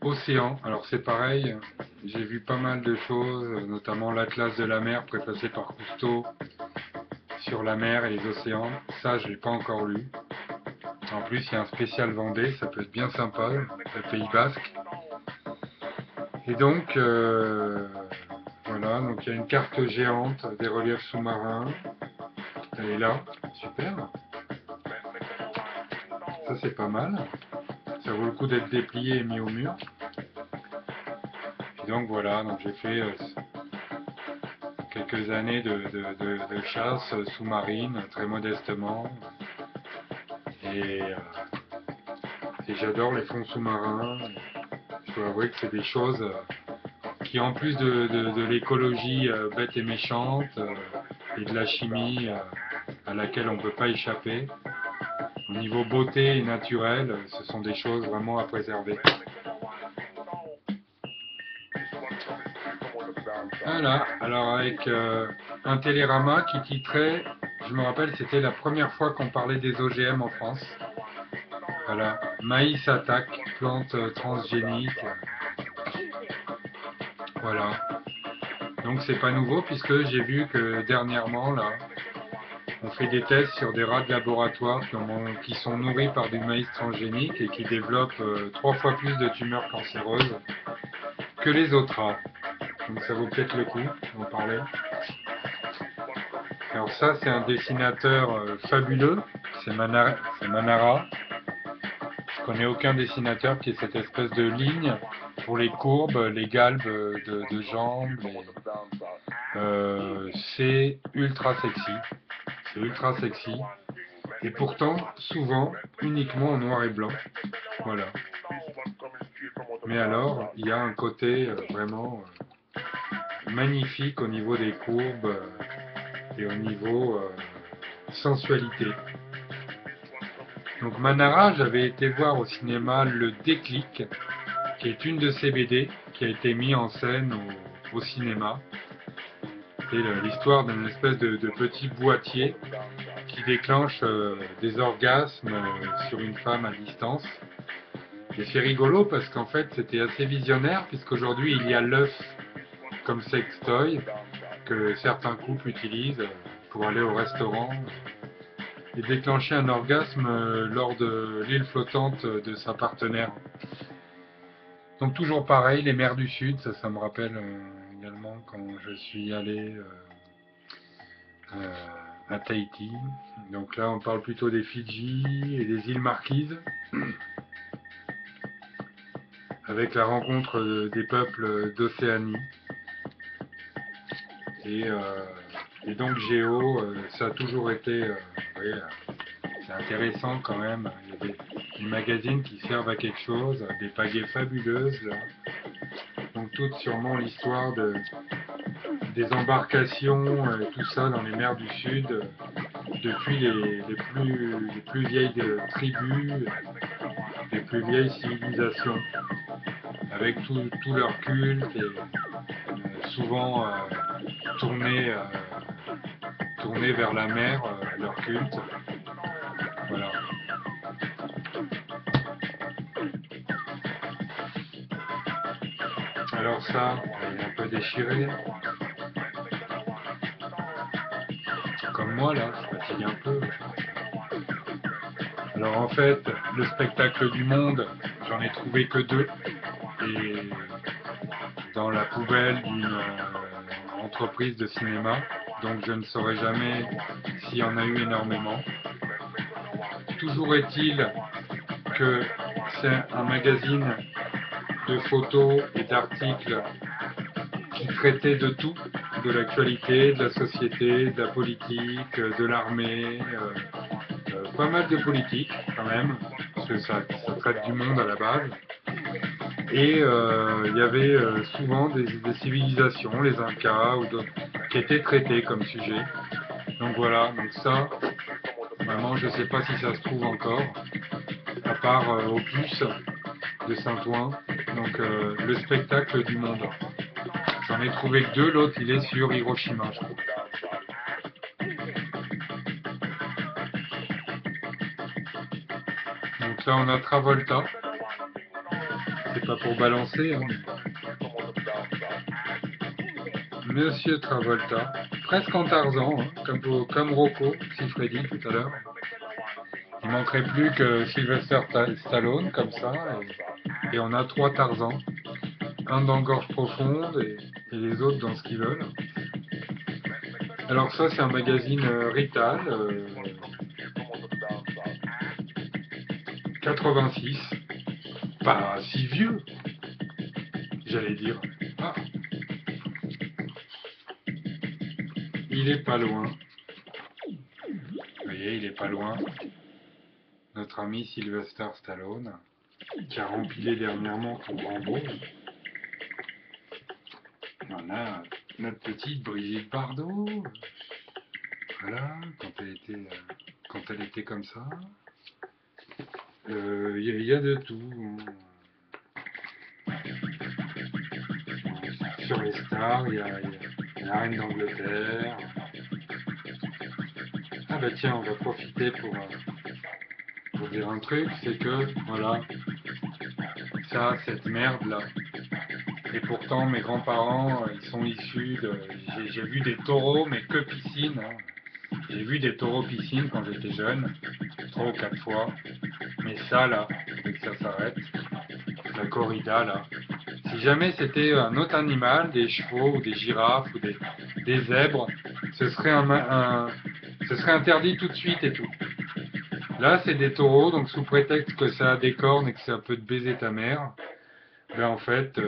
Océan, alors c'est pareil, j'ai vu pas mal de choses, notamment l'Atlas de la mer préfacé par Cousteau sur la mer et les océans. Ça, je l'ai pas encore lu. En plus, il y a un spécial Vendée, ça peut être bien sympa, le Pays Basque. Et donc, voilà, donc il y a une carte géante des reliefs sous-marins. Elle est là, super. Ça, c'est pas mal. Ça vaut le coup d'être déplié et mis au mur. Et donc voilà, donc j'ai fait quelques années de chasse sous-marine, très modestement. Et j'adore les fonds sous-marins. Je dois avouer que c'est des choses qui, en plus de l'écologie bête et méchante, et de la chimie à laquelle on ne peut pas échapper, au niveau beauté et naturel, ce sont des choses vraiment à préserver. Voilà, alors avec un télérama qui titrait, je me rappelle, c'était la première fois qu'on parlait des OGM en France. Voilà, maïs attaque, plante transgénique. Voilà. Donc c'est pas nouveau puisque j'ai vu que dernièrement là, on fait des tests sur des rats de laboratoire qui sont nourris par du maïs transgénique et qui développent 3 fois plus de tumeurs cancéreuses que les autres rats. Donc ça vaut peut-être le coup d'en parler. Alors ça, c'est un dessinateur fabuleux, c'est Manara. Je connais aucun dessinateur qui ait cette espèce de ligne pour les courbes, les galbes de jambes. C'est ultra sexy. C'est ultra sexy. Et pourtant, souvent, uniquement en noir et blanc. Voilà. Mais alors, il y a un côté vraiment magnifique au niveau des courbes et au niveau sensualité. Donc Manara, j'avais été voir au cinéma Le Déclic, qui est une de ses BD, qui a été mise en scène au cinéma. C'est l'histoire d'une espèce de petit boîtier qui déclenche des orgasmes sur une femme à distance. Et c'est rigolo parce qu'en fait c'était assez visionnaire puisqu'aujourd'hui il y a l'œuf comme sextoy que certains couples utilisent pour aller au restaurant et déclencher un orgasme lors de l'île flottante de sa partenaire. Donc toujours pareil, les mers du Sud, ça me rappelle également quand je suis allé à Tahiti. Donc là on parle plutôt des Fidji et des îles Marquises, avec la rencontre des peuples d'Océanie. Et, euh, et donc Géo, ça a toujours été, oui, c'est intéressant quand même. Il y a des magazines qui servent à quelque chose, des pagaies fabuleuses là. Donc toute sûrement l'histoire des embarcations, tout ça dans les mers du Sud, depuis les plus vieilles tribus, les plus vieilles civilisations, avec tout leur culte et souvent tourné vers la mer, leur culte. Voilà. Alors ça, il est un peu déchiré. Comme moi là, je fatigue un peu. Alors en fait, le spectacle du monde, j'en ai trouvé que 2. Et dans la poubelle d'une entreprise de cinéma. Donc je ne saurais jamais s'il y en a eu énormément. Toujours est-il que c'est un magazine de photos et d'articles qui traitait de tout, de l'actualité, de la société, de la politique, de l'armée, pas mal de politique quand même, parce que ça traite du monde à la base. Et il y avait souvent des civilisations, les Incas ou d'autres, qui étaient traitées comme sujet. Donc voilà, donc ça, vraiment, je ne sais pas si ça se trouve encore, à part Opus de Saint-Ouen, donc le spectacle du monde. J'en ai trouvé que 2, l'autre il est sur Hiroshima, je crois. Donc là on a Travolta, c'est pas pour balancer, hein. Monsieur Travolta, presque en Tarzan, hein, comme Rocco Siffredi tout à l'heure. Il manquerait plus que Sylvester Stallone, comme ça, et on a 3 Tarzans. Un dans Gorge Profonde et les autres dans ce qu'ils veulent. Alors ça c'est un magazine Rital, 86, pas si vieux, j'allais dire. Ah, il est pas loin. Vous voyez, il est pas loin. Notre ami Sylvester Stallone, qui a rempilé dernièrement pour Rambo. On a notre petite Brigitte Bardot. Voilà, quand elle était comme ça. Il y a de tout. Sur les stars, il y a la reine d'Angleterre. Ah bah tiens, on va profiter pour dire un truc, c'est que, voilà, ça, cette merde là. Et pourtant, mes grands-parents, ils sont issus de... J'ai vu des taureaux, mais que piscine, hein. J'ai vu des taureaux piscine quand j'étais jeune, 3 ou 4 fois. Mais ça là, dès que ça s'arrête, la corrida là. Si jamais c'était un autre animal, des chevaux ou des girafes ou des zèbres, ce serait ce serait interdit tout de suite et tout. Là, c'est des taureaux, donc sous prétexte que ça a des cornes et que ça peut te baiser ta mère, ben en fait,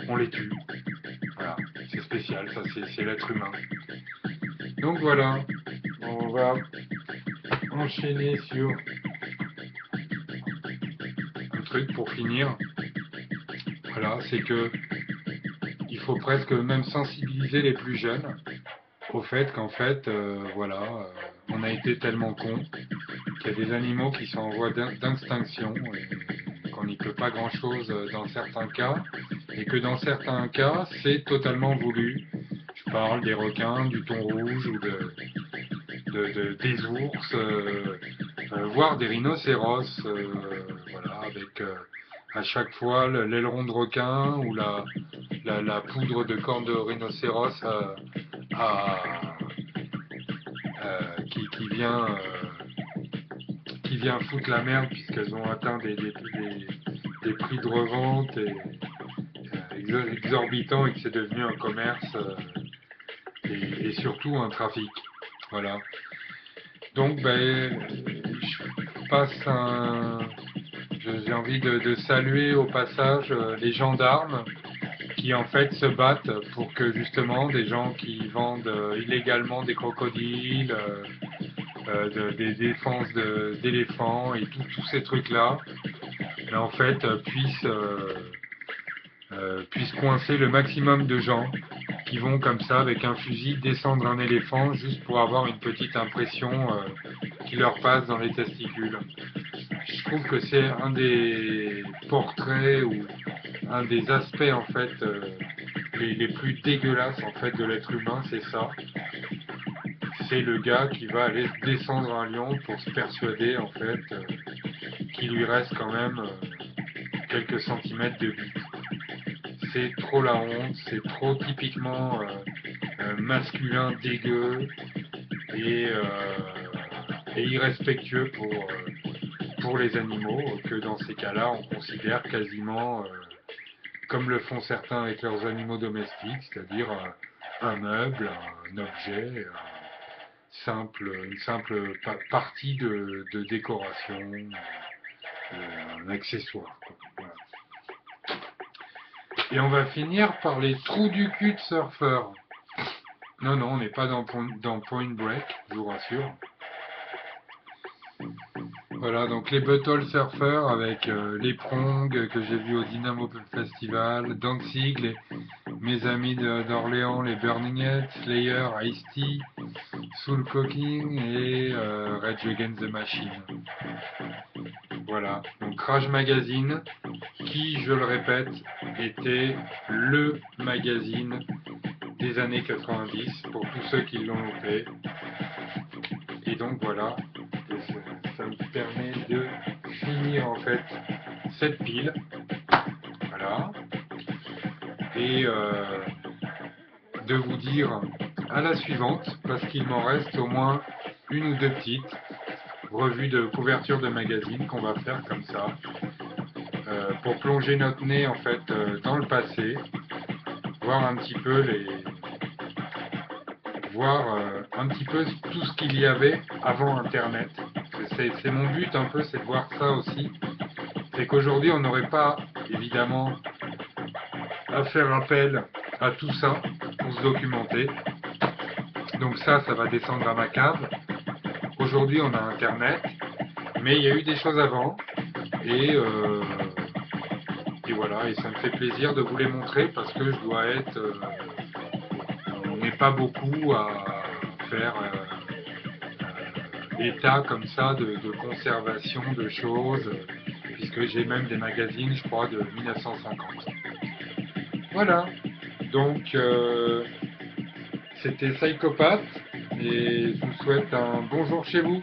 on les tue. Voilà, c'est spécial, ça c'est l'être humain. Donc voilà, on va enchaîner sur un truc pour finir. Voilà, c'est que il faut presque même sensibiliser les plus jeunes au fait qu'en fait, voilà, on a été tellement cons qu'il y a des animaux qui sont en voie d'extinction et qu'on n'y peut pas grand-chose dans certains cas, et que dans certains cas, c'est totalement voulu. Je parle des requins, du thon rouge ou des ours, voire des rhinocéros, voilà, avec à chaque fois l'aileron de requin ou la poudre de corne de rhinocéros qui vient foutre la merde puisqu'elles ont atteint des prix de revente exorbitants et que c'est devenu un commerce et surtout un trafic. Voilà. Donc j'ai envie de saluer au passage les gendarmes qui en fait se battent pour que justement des gens qui vendent illégalement des crocodiles, des défenses d'éléphants et tous ces trucs-là, en fait puissent coincer le maximum de gens qui vont comme ça avec un fusil descendre un éléphant juste pour avoir une petite impression qui leur passe dans les testicules. Je trouve que c'est un des portraits ou un des aspects en fait les plus dégueulasses en fait de l'être humain, c'est ça. C'est le gars qui va aller descendre un lion pour se persuader en fait qu'il lui reste quand même quelques centimètres de bite. C'est trop la honte, c'est trop typiquement masculin, dégueu et irrespectueux pour les animaux, que dans ces cas-là on considère quasiment comme le font certains avec leurs animaux domestiques, c'est-à-dire un meuble, un objet, une simple partie de décoration, un accessoire, quoi. Voilà. Et on va finir par les trous du cul de surfeurs. Non, on n'est pas dans Point Break, je vous rassure. Voilà, donc les Butthole Surfers avec les Prongs que j'ai vus au Dynamo Festival, Danzig, mes amis d'Orléans, les Burning Heads, Slayer, Ice-T, Soul Cooking et Rage Against the Machine. Voilà, donc Rage Magazine, qui, je le répète, était le magazine des années 90 pour tous ceux qui l'ont loupé. Et donc voilà, ça me permet de finir en fait cette pile. Voilà. Et de vous dire à la suivante, parce qu'il m'en reste au moins une ou deux petites revues de couverture de magazines qu'on va faire comme ça, pour plonger notre nez en fait dans le passé, voir un petit peu un petit peu tout ce qu'il y avait avant Internet. C'est mon but un peu, c'est de voir ça aussi. C'est qu'aujourd'hui on n'aurait pas évidemment à faire appel à tout ça pour se documenter. Donc ça va descendre à ma cave. Aujourd'hui on a Internet, mais il y a eu des choses avant et voilà, et ça me fait plaisir de vous les montrer parce que je dois être on n'est pas beaucoup à faire état comme ça de conservation de choses, puisque j'ai même des magazines, je crois, de 1950. Voilà, donc c'était Psychopathe, et je vous souhaite un bonjour chez vous.